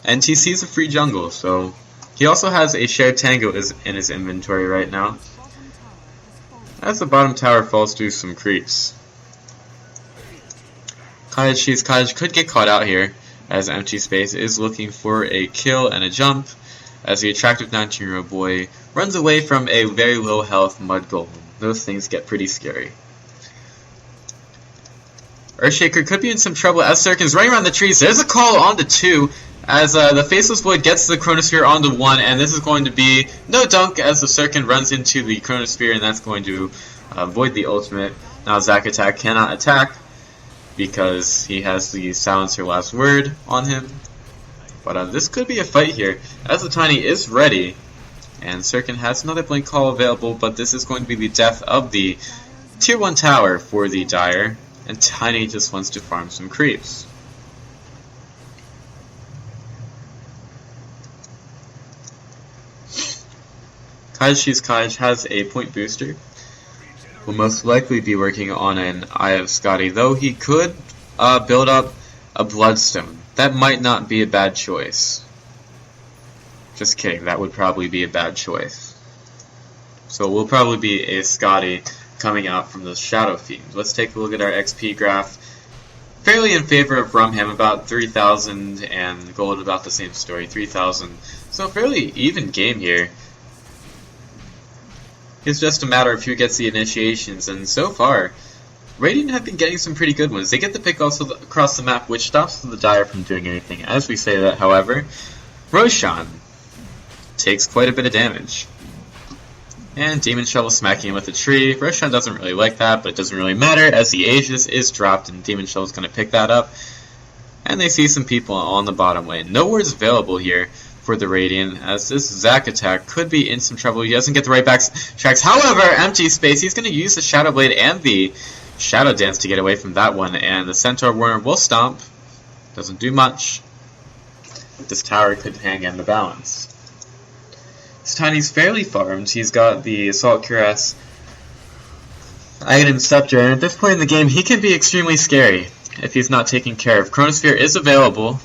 And he sees a free jungle, so he also has a shared tango in his inventory right now, as the bottom tower falls through some creeps. Cottage could get caught out here, as Empty Space is looking for a kill and a jump, as the attractive 19-year-old boy runs away from a very low health mud golem. Those things get pretty scary. Earthshaker could be in some trouble as Sirkin's running around the trees. There's a call onto 2, as the Faceless Void gets the Chronosphere onto 1, and this is going to be no dunk as the Sirkin runs into the Chronosphere, and that's going to void the ultimate. Now Zack Attack cannot attack because he has the Silencer Last Word on him. But this could be a fight here, as the Tiny is ready, and Sirkin has another Blink Call available, but this is going to be the death of the Tier 1 tower for the Dire, and Tiny just wants to farm some creeps. Cottage has a point booster. Will most likely be working on an Eye of Scotty, though he could build up a Bloodstone. That might not be a bad choice. Just kidding, that would probably be a bad choice. So it will probably be a Scotty coming out from the Shadow Fiend. Let's take a look at our XP graph. Fairly in favor of Rum Ham, about 3,000, and Gold about the same story, 3,000. So fairly even game here. It's just a matter of who gets the initiations, and so far, Radiant have been getting some pretty good ones. They get the pick also across the map, which stops the Dire from doing anything. As we say that, however, Roshan takes quite a bit of damage. And Demon Shovel smacking him with a tree. Roshan doesn't really like that, but it doesn't really matter, as the Aegis is dropped, and Demon Shovel's going to pick that up. And they see some people on the bottom lane. No words available here for the Radiant, as this Zack Attack could be in some trouble. He doesn't get the right backtracks. However, Empty Space, he's going to use the Shadow Blade and the Shadow Dance to get away from that one, and the Centaur Warrunner will stomp. Doesn't do much. This tower could hang in the balance. This Tiny's fairly farmed. He's got the Assault Cuirass, Item Scepter, and at this point in the game, he can be extremely scary if he's not taken care of. Chronosphere is available.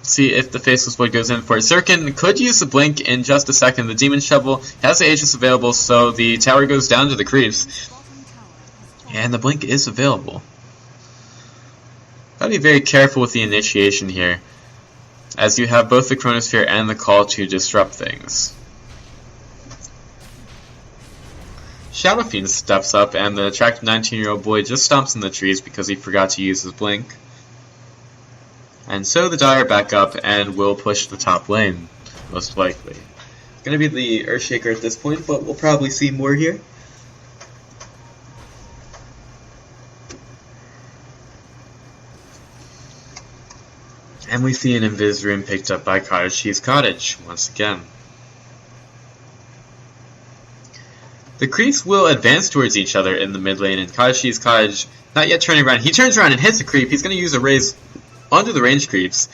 See if the Faceless Void goes in for it. Sirkin could use the Blink in just a second. The Demon Shovel has the Aegis available, so the tower goes down to the creeps. And the Blink is available. Gotta be very careful with the initiation here, as you have both the Chronosphere and the Call to disrupt things. Shadow Fiend steps up, and the attractive 19-year-old boy just stomps in the trees because he forgot to use his Blink. And so the Dire back up and will push the top lane, most likely. It's going to be the Earthshaker at this point, but we'll probably see more here. And we see an Invis Rune picked up by Cottage once again. The creeps will advance towards each other in the mid lane, and Cottage not yet turning around. He turns around and hits a creep. He's going to use a raise onto the range creeps,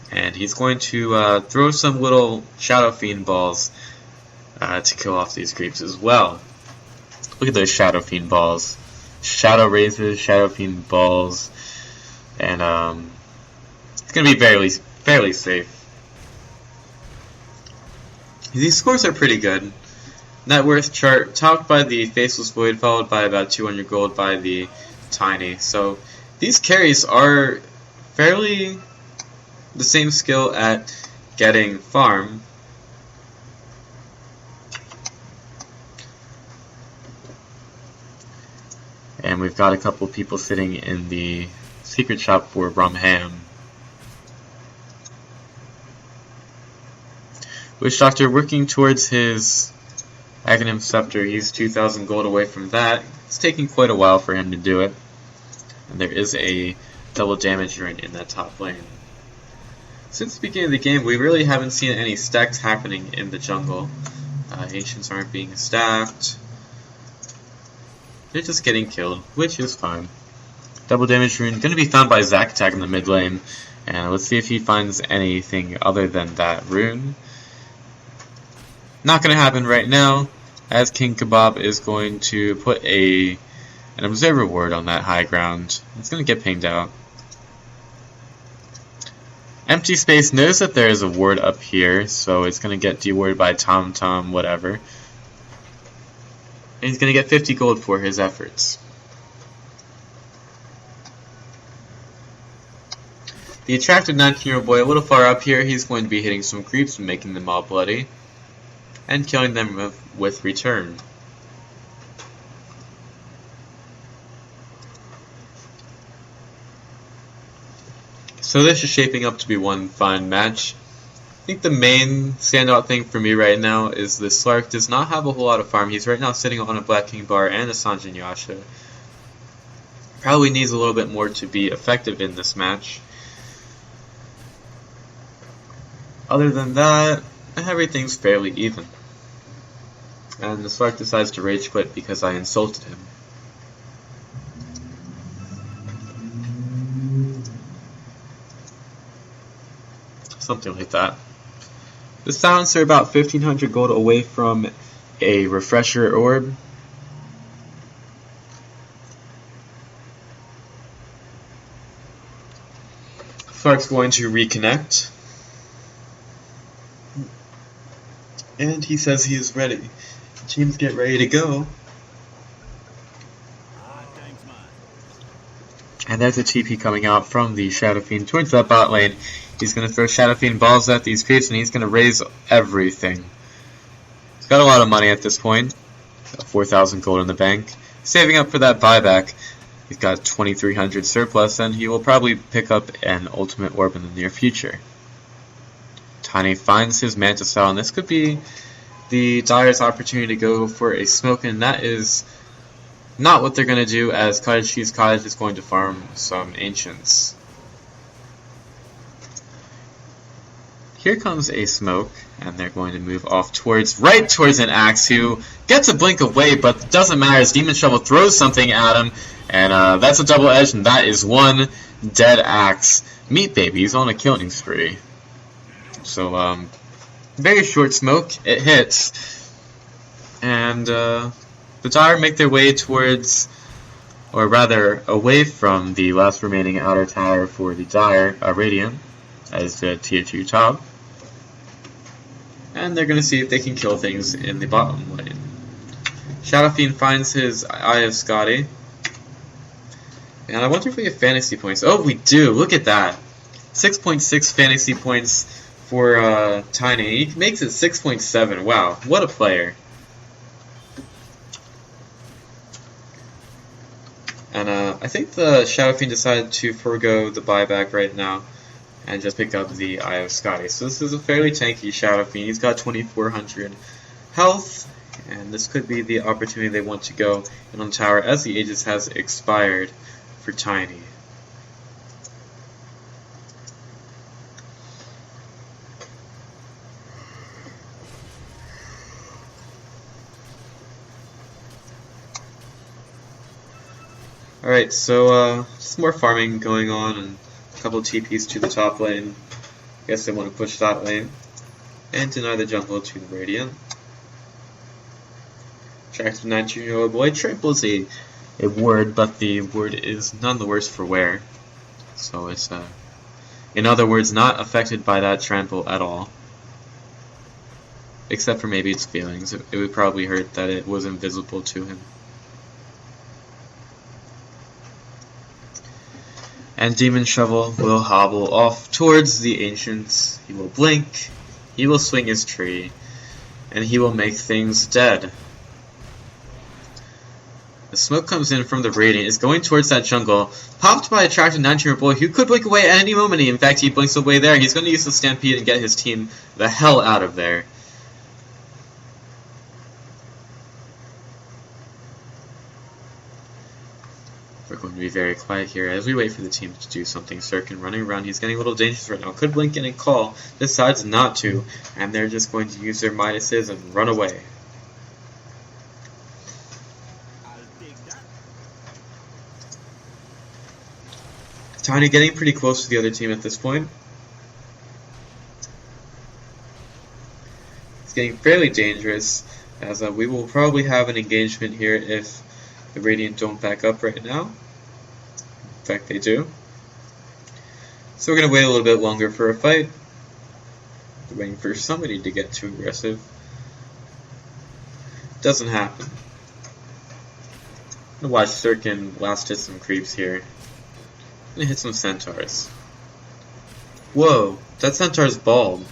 and he's going to throw some little Shadow Fiend balls to kill off these creeps as well. Look at those Shadow Fiend balls. Shadow Razes, Shadow Fiend balls, and it's going to be fairly safe. These scores are pretty good. Net worth chart topped by the Faceless Void, followed by about 200 gold by the Tiny. So these carries are fairly the same skill at getting farm. And we've got a couple people sitting in the secret shop for Rum Ham. Witch Doctor working towards his Aghanim Scepter. He's 2,000 gold away from that. It's taking quite a while for him to do it. And there is a double damage rune in that top lane. Since the beginning of the game, we really haven't seen any stacks happening in the jungle. Ancients aren't being stacked. They're just getting killed, which is fine. Double damage rune going to be found by Zaktag in the mid lane. And let's see if he finds anything other than that rune. Not going to happen right now, as King Kebab is going to put an observer ward on that high ground. It's going to get pinged out. Empty Space knows that there is a ward up here, so it's going to get dewarded by TomTom, whatever. And he's going to get 50 gold for his efforts. The attractive 19-year-old boy a little far up here, he's going to be hitting some creeps and making them all bloody. And killing them with return. So this is shaping up to be one fine match. I think the main standout thing for me right now is the Slark does not have a whole lot of farm. He's right now sitting on a Black King bar and a Sanjin Yasha. Probably needs a little bit more to be effective in this match. Other than that, everything's fairly even. And the Slark decides to rage quit because I insulted him. Something like that. The Sounds are about 1,500 gold away from a refresher orb. Slark's going to reconnect. And he says he is ready. Teams get ready to go. And there's a TP coming out from the Shadow Fiend towards that bot lane. He's going to throw Shadow Fiend balls at these creeps and he's going to raise everything. He's got a lot of money at this point. 4,000 gold in the bank. Saving up for that buyback. He's got 2,300 surplus and he will probably pick up an ultimate orb in the near future. Tiny finds his Manta Style, and this could be the Dire's opportunity to go for a smoke, and that is not what they're going to do, as Cottage Cheese Cottage is going to farm some Ancients. Here comes a smoke, and they're going to move off right towards an Axe, who gets a blink away, but doesn't matter as Demon Shovel throws something at him, and that's a double edge, and that is one dead Axe. Meat Baby, he's on a killing spree. So, very short smoke, it hits, and the Dire make their way towards, or rather, away from the last remaining outer tower for the Dire, Radiant, as the tier 2 top. And they're going to see if they can kill things in the bottom lane. Shadow Fiend finds his Eye of Scotty. And I wonder if we have fantasy points. Oh, we do! Look at that! 6.6 fantasy points for Tiny. He makes it 6.7. Wow, what a player. And I think the Shadow Fiend decided to forego the buyback right now and just pick up the Eye of Scotty. So this is a fairly tanky Shadow Fiend. He's got 2,400 health, and this could be the opportunity they want to go in on tower as the Aegis has expired for Tiny. Alright, so just more farming going on and a couple of TPs to the top lane. I guess they want to push that lane and deny the jungle to the Radiant. Attractive 19-year-old boy triples a ward, but the ward is none the worse for wear. So it's, in other words, not affected by that trample at all. Except for maybe its feelings. It would probably hurt that it was invisible to him. And Demon Shovel will hobble off towards the Ancients. He will blink, he will swing his tree, and he will make things dead. The smoke comes in from the Radiant, is going towards that jungle, popped by attracted 19-year-old boy who could blink away at any moment. In fact, he blinks away there. He's going to use the Stampede and get his team the hell out of there. We're going to be very quiet here as we wait for the team to do something. Sirkin running around. He's getting a little dangerous right now. Could blink in and call. Decides not to. And they're just going to use their Midases and run away. Tiny getting pretty close to the other team at this point. It's getting fairly dangerous as we will probably have an engagement here if the Radiant don't back up right now. In fact, they do. So we're going to wait a little bit longer for a fight. We're waiting for somebody to get too aggressive. Doesn't happen. I'm going to watch Sirkin last hit some creeps here. I'm going to hit some Centaurs. Whoa, that Centaur's bald.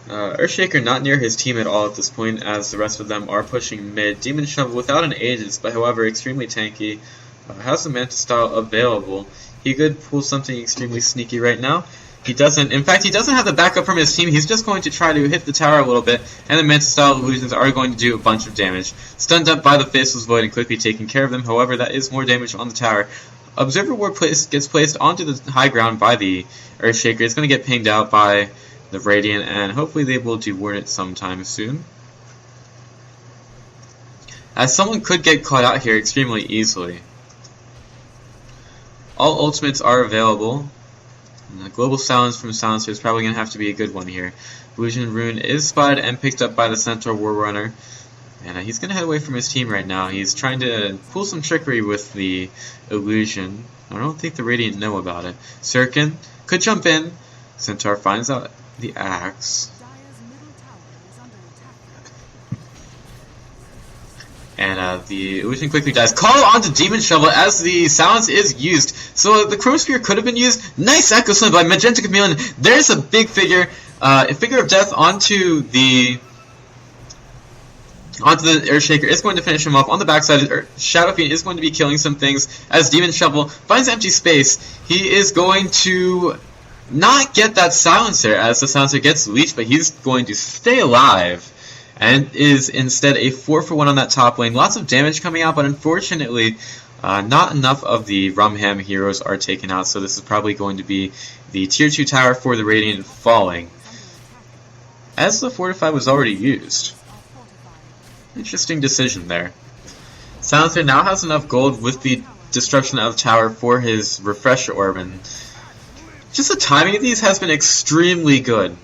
Earthshaker not near his team at all at this point, as the rest of them are pushing mid. Demon Shovel without an Aegis, but however extremely tanky. Has the Manta Style available. He could pull something extremely sneaky right now. He doesn't. In fact, he doesn't have the backup from his team. He's just going to try to hit the tower a little bit, and the Manta Style illusions are going to do a bunch of damage. Stunned up by the Faceless Void and quickly taking care of them. However, that is more damage on the tower. Observer Ward gets placed onto the high ground by the Earthshaker. It's going to get pinged out by the Radiant, and hopefully they will deward it sometime soon. As someone could get caught out here extremely easily. All ultimates are available. And the Global Silence from Silencer is probably going to have to be a good one here. Illusion Rune is spotted and picked up by the Centaur Warrunner. And he's going to head away from his team right now. He's trying to pull some trickery with the Illusion. I don't think the Radiant know about it. Sirkin could jump in. Centaur finds out the axe. And the illusion quickly dies. Call onto Demon Shovel as the silence is used. So the Chronosphere could have been used. Nice Echo Slam by Magenta Chameleon. There's a big figure. A figure of death onto the Earthshaker. Is going to finish him off on the backside. Shadow Fiend is going to be killing some things as Demon Shovel finds empty space. He is going to not get that silencer as the silencer gets leeched, but he's going to stay alive and is instead a 4-for-1 on that top lane. Lots of damage coming out, but unfortunately not enough of the Rum Ham heroes are taken out, so this is probably going to be the tier 2 tower for the Radiant falling, as the Fortify was already used. Interesting decision there. Silencer now has enough gold with the destruction of the tower for his refresher orb, and just the timing of these has been extremely good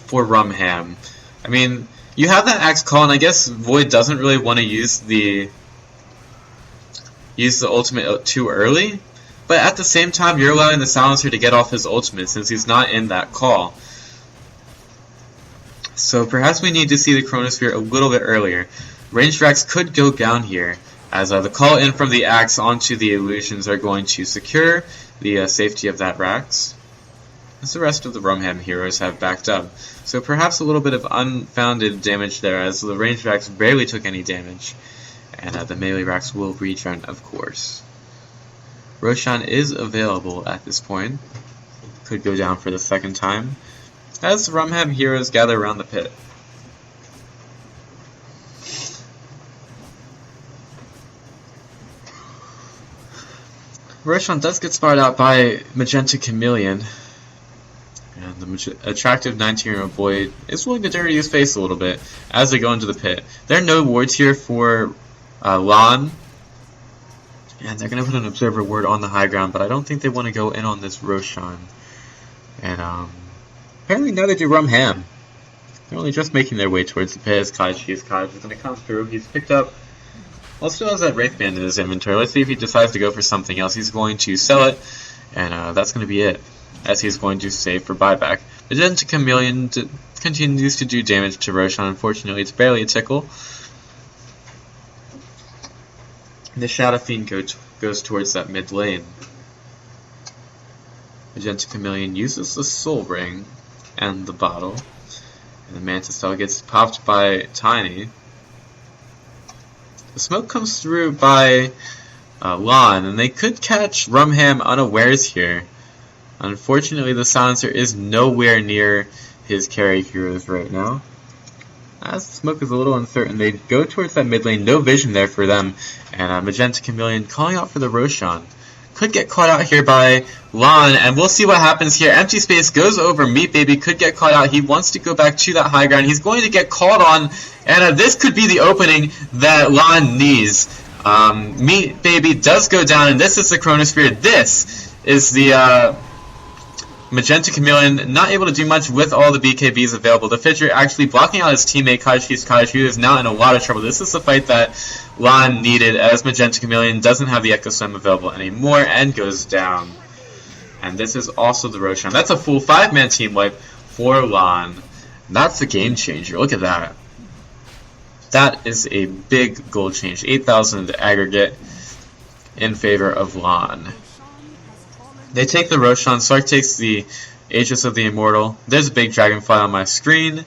for Rum Ham. I mean, you have that axe call, and I guess Void doesn't really want to use the ultimate too early, but at the same time, you're allowing the Silencer to get off his ultimate since he's not in that call. So perhaps we need to see the Chronosphere a little bit earlier. Ranged Rax could go down here, as the call in from the axe onto the illusions are going to secure the safety of that Rax, as the rest of the Rum Ham heroes have backed up. So perhaps a little bit of unfounded damage there, as the ranged Rax barely took any damage, and the melee Rax will regen, of course. Roshan is available at this point. Could go down for the second time, as the Rum Ham heroes gather around the pit. Roshan does get spotted out by Magenta Chameleon, and the attractive 19-year-old boy is willing to dirty his face a little bit as they go into the pit. There are no wards here for Laan, and they're going to put an observer ward on the high ground, but I don't think they want to go in on this Roshan. And apparently neither do Rum Ham. They're only just making their way towards the pit as Kaiji is going to come through. He's picked up, well, still has that Wraith Band in his inventory. Let's see if he decides to go for something else. He's going to sell it, and that's going to be it, as he's going to save for buyback. Magenta Chameleon continues to do damage to Roshan. Unfortunately, it's barely a tickle. The Shadow Fiend goes towards that mid lane. Magenta Chameleon uses the Soul Ring and the bottle. And the Mantis Doll gets popped by Tiny. The smoke comes through by Laan, and they could catch Rum Ham unawares here. Unfortunately, the Silencer is nowhere near his carry heroes right now. As the smoke is a little uncertain, they go towards that mid lane. No vision there for them. And Magenta Chameleon calling out for the Roshan. Could get caught out here by Laan, and we'll see what happens here. Empty space goes over. Meat Baby could get caught out. He wants to go back to that high ground. He's going to get called on, and this could be the opening that Laan needs. Meat Baby does go down, and this is the Chronosphere. This is the Magenta Chameleon, not able to do much with all the BKBs available. The Fidget actually blocking out his teammate Kaishi's Cottage, who is now in a lot of trouble. This is the fight that Laan needed, as Magenta Chameleon doesn't have the Echo Slam available anymore and goes down. And this is also the Roshan. That's a full 5-man team wipe for Laan. That's a game changer. Look at that. That is a big goal change. 8,000 aggregate in favor of Laan. They take the Roshan. Slark takes the Aegis of the Immortal. There's a big dragonfly on my screen,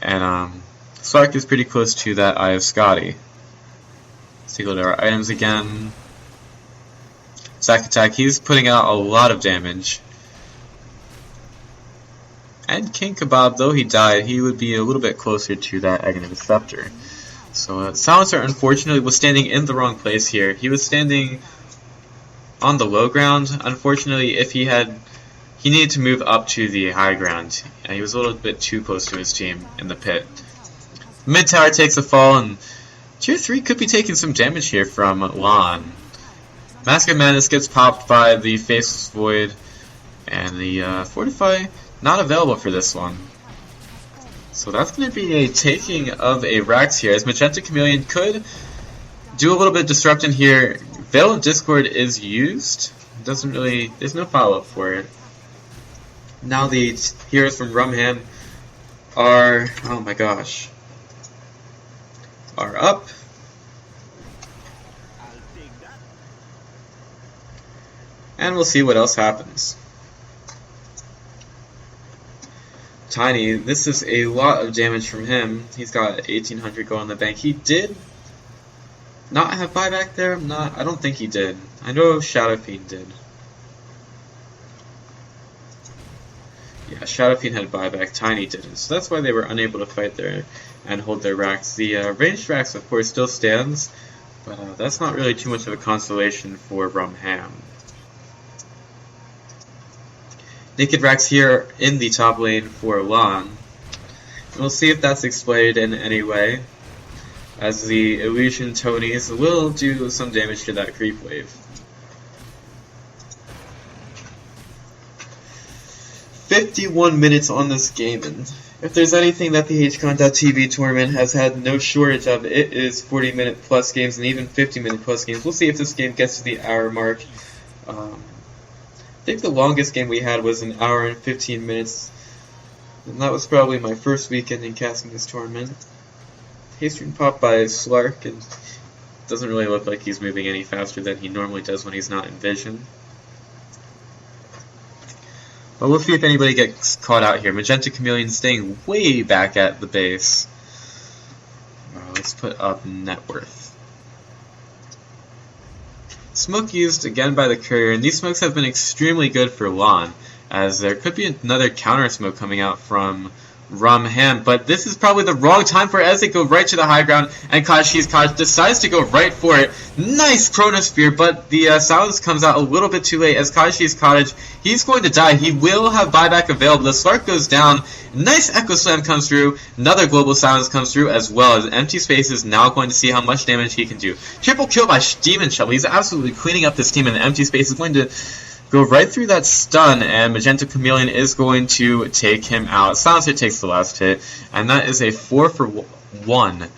and Slark is pretty close to that Eye of Scotty. Let's take a look at our items again. Zack Attack, he's putting out a lot of damage. And King Kebab, though he died, he would be a little bit closer to that Aghanim Scepter. So Silencer, unfortunately, was standing in the wrong place here. He was standing on the low ground. Unfortunately, if he needed to move up to the high ground. And he was a little bit too close to his team in the pit. Mid tower takes a fall, and Tier 3 could be taking some damage here from Laan. Mask of Madness gets popped by the Faceless Void, and the Fortify not available for this one. So that's going to be a taking of a Rax here, as Magenta Chameleon could do a little bit of disrupting here. Veil of Discord is used. Doesn't really, there's no follow-up for it. Now the heroes from Rum Ham are, oh my gosh, are up. And we'll see what else happens. Tiny, this is a lot of damage from him. He's got 1,800 gold in the bank. He did not have buyback there? I don't think he did. I know Shadow Fiend did. Yeah, Shadow Fiend had buyback, Tiny didn't. So that's why they were unable to fight there and hold their racks. The ranged racks, of course, still stands, but that's not really too much of a consolation for Rum Ham. Naked racks here in the top lane for Laan. We'll see if that's exploited in any way, as the Illusion Tonys will do some damage to that creep wave. 51 minutes on this game, and if there's anything that the HCon.TV tournament has had no shortage of, it is 40-minute plus games and even 50-minute plus games. We'll see if this game gets to the hour mark. I think the longest game we had was an hour and 15 minutes, and that was probably my first weekend in casting this tournament. Haystream popped by Slark, and doesn't really look like he's moving any faster than he normally does when he's not in vision. But we'll see if anybody gets caught out here. Magenta Chameleon staying way back at the base. Let's put up net worth. Smoke used again by the courier, and these smokes have been extremely good for Laan, as there could be another counter smoke coming out from Rum Ham, but this is probably the wrong time for it, as they go right to the high ground, and Kaishi's Cottage decides to go right for it. Nice Chronosphere, but the silence comes out a little bit too late, as Kaishi's Cottage, he's going to die. He will have buyback available. The Slark goes down. Nice Echo Slam comes through. Another Global Silence comes through, as well as Empty Space is now going to see how much damage he can do. Triple kill by Demon Shovel. He's absolutely cleaning up this team, and the Empty Space is going to go right through that stun, and Magenta Chameleon is going to take him out. Silencer takes the last hit, and that is a 4-for-1.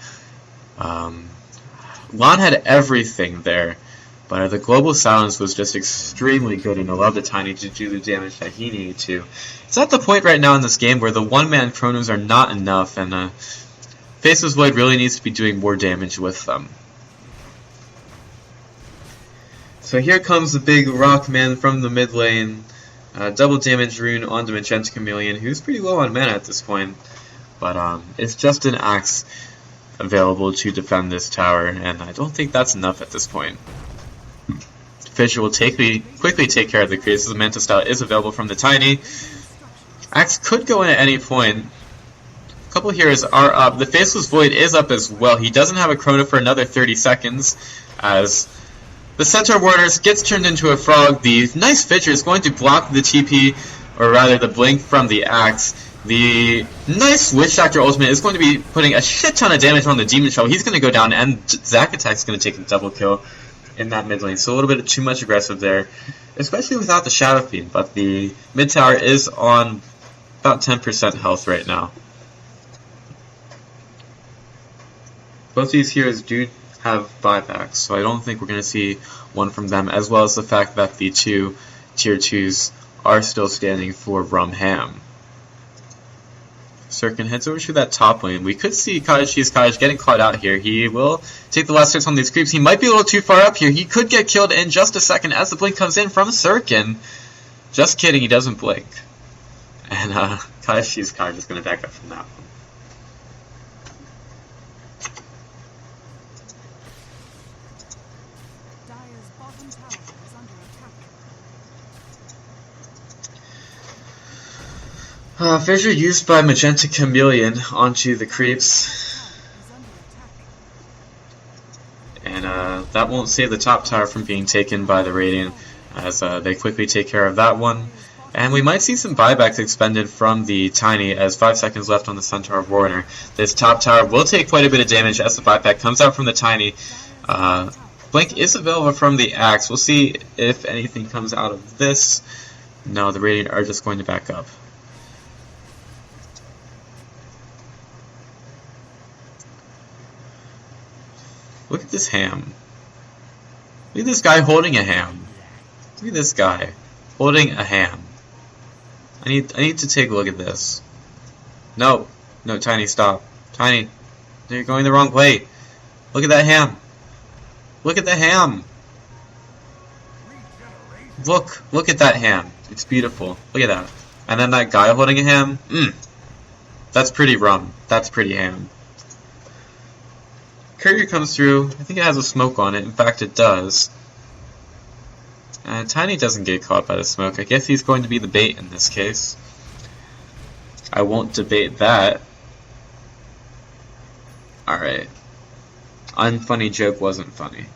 Laan had everything there, but the Global Silence was just extremely good and allowed the Tiny to do the damage that he needed to. It's at the point right now in this game where the one-man Chronos are not enough, and Faceless Void really needs to be doing more damage with them. So here comes the big rock man from the mid lane. Double damage rune on the Magenta Chameleon, who's pretty low on mana at this point. But it's just an axe available to defend this tower, and I don't think that's enough at this point. Fissure will quickly take care of the creeps. The Manta Style is available from the Tiny. Axe could go in at any point. A couple heroes are up. The Faceless Void is up as well. He doesn't have a Chrono for another 30 seconds, as the Centaur Warriors gets turned into a frog. The nice Fissure is going to block the TP, or rather the blink from the Axe. The nice Witch Doctor ultimate is going to be putting a shit ton of damage on the Demon Shovel. He's going to go down, and Zack Attack's going to take a double kill in that mid lane. So a little bit too much aggressive there, especially without the Shadow Fiend. But the mid tower is on about 10% health right now. Both these heroes do have buybacks, so I don't think we're going to see one from them, as well as the fact that the two tier 2s are still standing for Rum Ham. Sirkin heads over to that top lane. We could see Cottage Cheese Cottage getting caught out here. He will take the last hits on these creeps. He might be a little too far up here. He could get killed in just a second as the blink comes in from Sirkin. Just kidding, he doesn't blink. And Cottage Cheese Cottage is going to back up from that one. Fissure used by Magenta Chameleon onto the creeps. And that won't save the top tower from being taken by the Radiant, as they quickly take care of that one. And we might see some buybacks expended from the Tiny, as 5 seconds left on the Centaur Warrior. This top tower will take quite a bit of damage as the buyback comes out from the Tiny. Blink is available from the Axe. We'll see if anything comes out of this. No, the Radiant are just going to back up. Look at this ham. Look at this guy holding a ham. Look at this guy holding a ham. I need to take a look at this. No, Tiny, stop. Tiny, you're going the wrong way. Look at that ham. Look at the ham. Look at that ham. It's beautiful. Look at that. And then that guy holding a ham. That's pretty rum. That's pretty ham. Courier comes through. I think it has a smoke on it. In fact, it does. Tiny doesn't get caught by the smoke. I guess he's going to be the bait in this case. I won't debate that. Alright. Unfunny joke wasn't funny.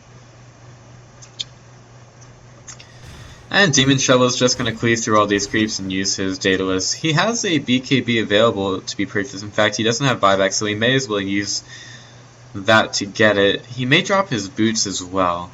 And Demon Shovel's just going to cleave through all these creeps and use his Daedalus. He has a BKB available to be purchased. In fact, he doesn't have buyback, so he may as well use that to get it. He may drop his boots as well.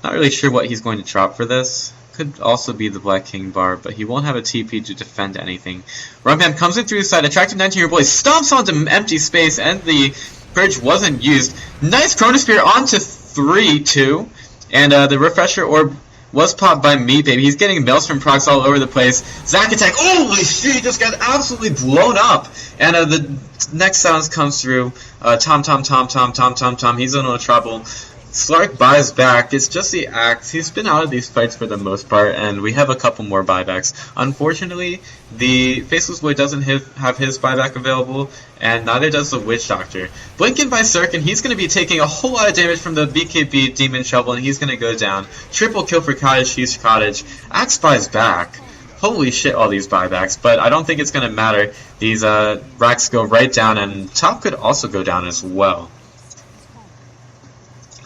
Not really sure what he's going to drop for this. Could also be the Black King bar, but he won't have a TP to defend anything. Rum Ham comes in through the side, attractive 19-year boy, stomps onto empty space, and the bridge wasn't used. Nice Chronosphere onto 3-2, and the Refresher Orb was popped by me, baby. He's getting Maelstrom procs all over the place. Zack Attack, holy shit, he just got absolutely blown up. And the next sounds comes through. Tom. He's in no trouble. Slark buys back. It's just the Axe. He's been out of these fights for the most part, and we have a couple more buybacks. Unfortunately, the Faceless Boy doesn't have his buyback available, and neither does the Witch Doctor. Blinking by Sirkin, he's going to be taking a whole lot of damage from the BKB Demon Shovel, and he's going to go down. Triple kill for Cottage Cheese Cottage. Axe buys back. Holy shit, all these buybacks, but I don't think it's going to matter. These racks go right down, and top could also go down as well.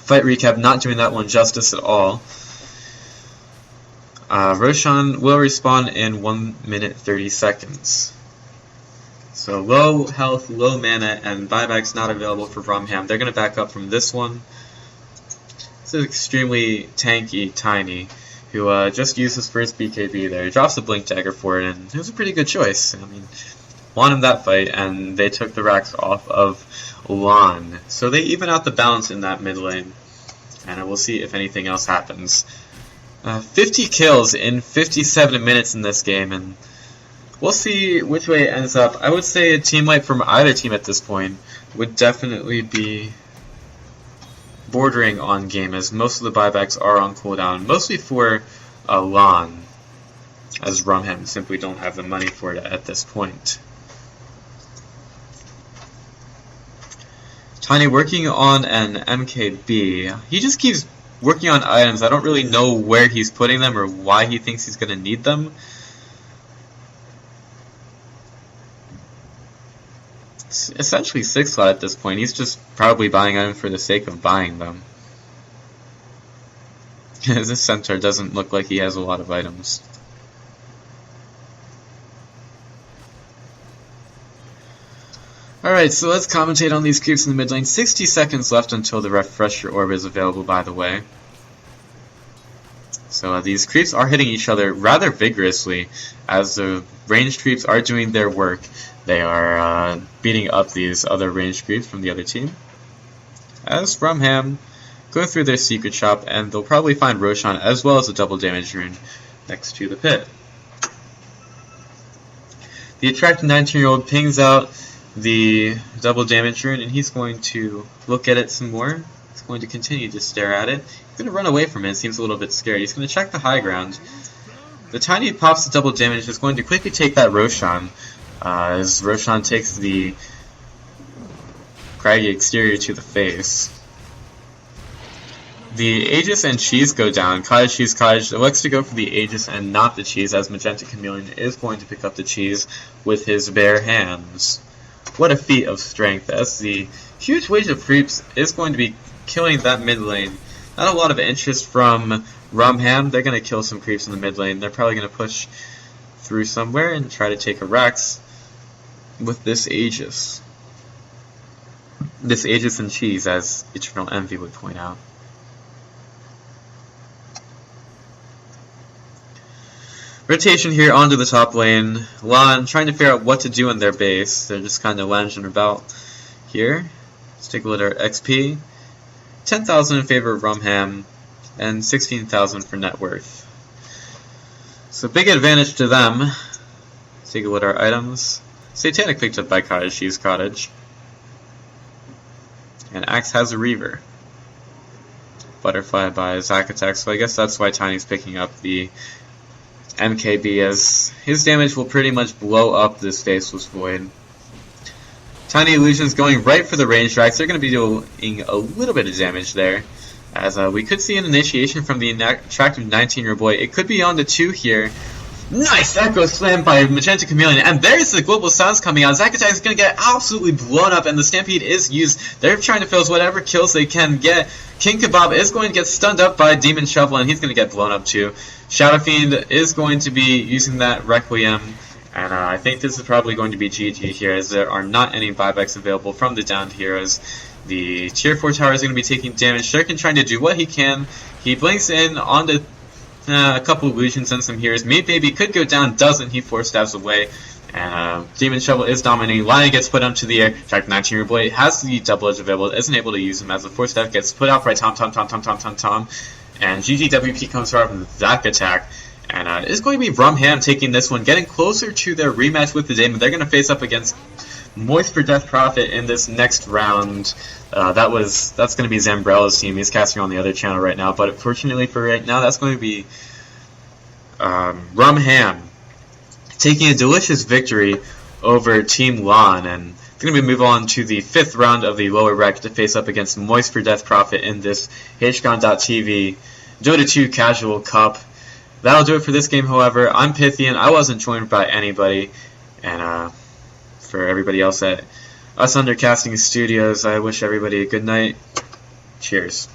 Fight recap, not doing that one justice at all. Roshan will respawn in 1 minute 30 seconds. So low health, low mana, and buybacks not available for Rum Ham. They're going to back up from this one. This is extremely tanky Tiny, who just used his first BKB there. He drops the Blink Dagger for it, and it was a pretty good choice. I mean, won him that fight, and they took the racks off of Laan. So they even out the balance in that mid lane, and we'll see if anything else happens. 50 kills in 57 minutes in this game, and we'll see which way it ends up. I would say a team wipe from either team at this point would definitely be bordering on game, as most of the buybacks are on cooldown, mostly for Laan. as Rum Ham simply don't have the money for it at this point. Tiny working on an MKB. He just keeps working on items. I don't really know where he's putting them or why he thinks he's going to need them. It's essentially 6 slot at this point. He's just probably buying items for the sake of buying them. This centaur doesn't look like he has a lot of items. Alright, so let's commentate on these creeps in the mid lane. 60 seconds left until the refresher orb is available, by the way. So these creeps are hitting each other rather vigorously. As the ranged creeps are doing their work, they are beating up these other ranged creeps from the other team. As Rum Ham go through their secret shop, and they'll probably find Roshan as well as a double damage rune next to the pit. The attracted 19-year-old pings out the double damage rune, and he's going to look at it some more. He's going to continue to stare at it. He's going to run away from it. Seems a little bit scared. He's going to check the high ground. The tiny pops the double damage. Is going to quickly take that Roshan. As Roshan takes the craggy exterior to the face. The Aegis and Cheese go down. Cottage, Cheese, Cottage elects to go for the Aegis and not the Cheese, as Magenta Chameleon is going to pick up the Cheese with his bare hands. What a feat of strength, as the huge wave of creeps is going to be killing that mid lane. Not a lot of interest from Rum Ham. They're going to kill some creeps in the mid lane. They're probably going to push through somewhere and try to take a Rex with this Aegis. This Aegis and Cheese, as Eternal Envy would point out. Rotation here onto the top lane. Laan trying to figure out what to do in their base. They're just kind of lounging about here. Let's take a look at our XP. 10,000 in favor of Rum Ham, and 16,000 for net worth. So big advantage to them. Let's take a look at our items. Satanic picked up by Cottage, Cheese, Cottage. And Axe has a Reaver. Butterfly by Zack Attack, so I guess that's why Tiny's picking up the MKB, as his damage will pretty much blow up this Faceless Void. Tiny Illusions going right for the range strikes. They're going to be doing a little bit of damage there, as we could see an initiation from the attractive 19-year-old boy. It could be on to 2 here. Nice Echo Slam by Magenta Chameleon, and there's the Global Sounds coming out. Zack Attack is going to get absolutely blown up, and the Stampede is used. They're trying to fill whatever kills they can get. King Kebab is going to get stunned up by Demon Shovel, and he's going to get blown up too. Shadow Fiend is going to be using that Requiem, and I think this is probably going to be GG here, as there are not any buybacks available from the downed heroes. The Tier 4 tower is going to be taking damage. Shuriken trying to do what he can. He blinks in onto a couple illusions and some heroes. Meat Baby could go down, doesn't. He 4-stabs away. And Demon Shovel is dominating. Lion gets put onto the air. Track 19-year boy has the double edge available, isn't able to use him, as the 4-stab gets put out by Tom. And GGWP comes out from Zack Attack. And it is going to be Rum Ham taking this one, getting closer to their rematch with the Damon. They're going to face up against Moist for Death Prophet in this next round. That's going to be Zambrella's team. He's casting on the other channel right now, but fortunately for right now, that's going to be Rum Ham taking a delicious victory over Team Laan, and it's going to be move on to the 5th round of the lower bracket to face up against Moist for Death Prophet in this HCon.TV Dota 2 Casual Cup. That'll do it for this game, however. I'm Pythian. I wasn't joined by anybody, and for everybody else at Us Undercasting Studios, I wish everybody a good night. Cheers.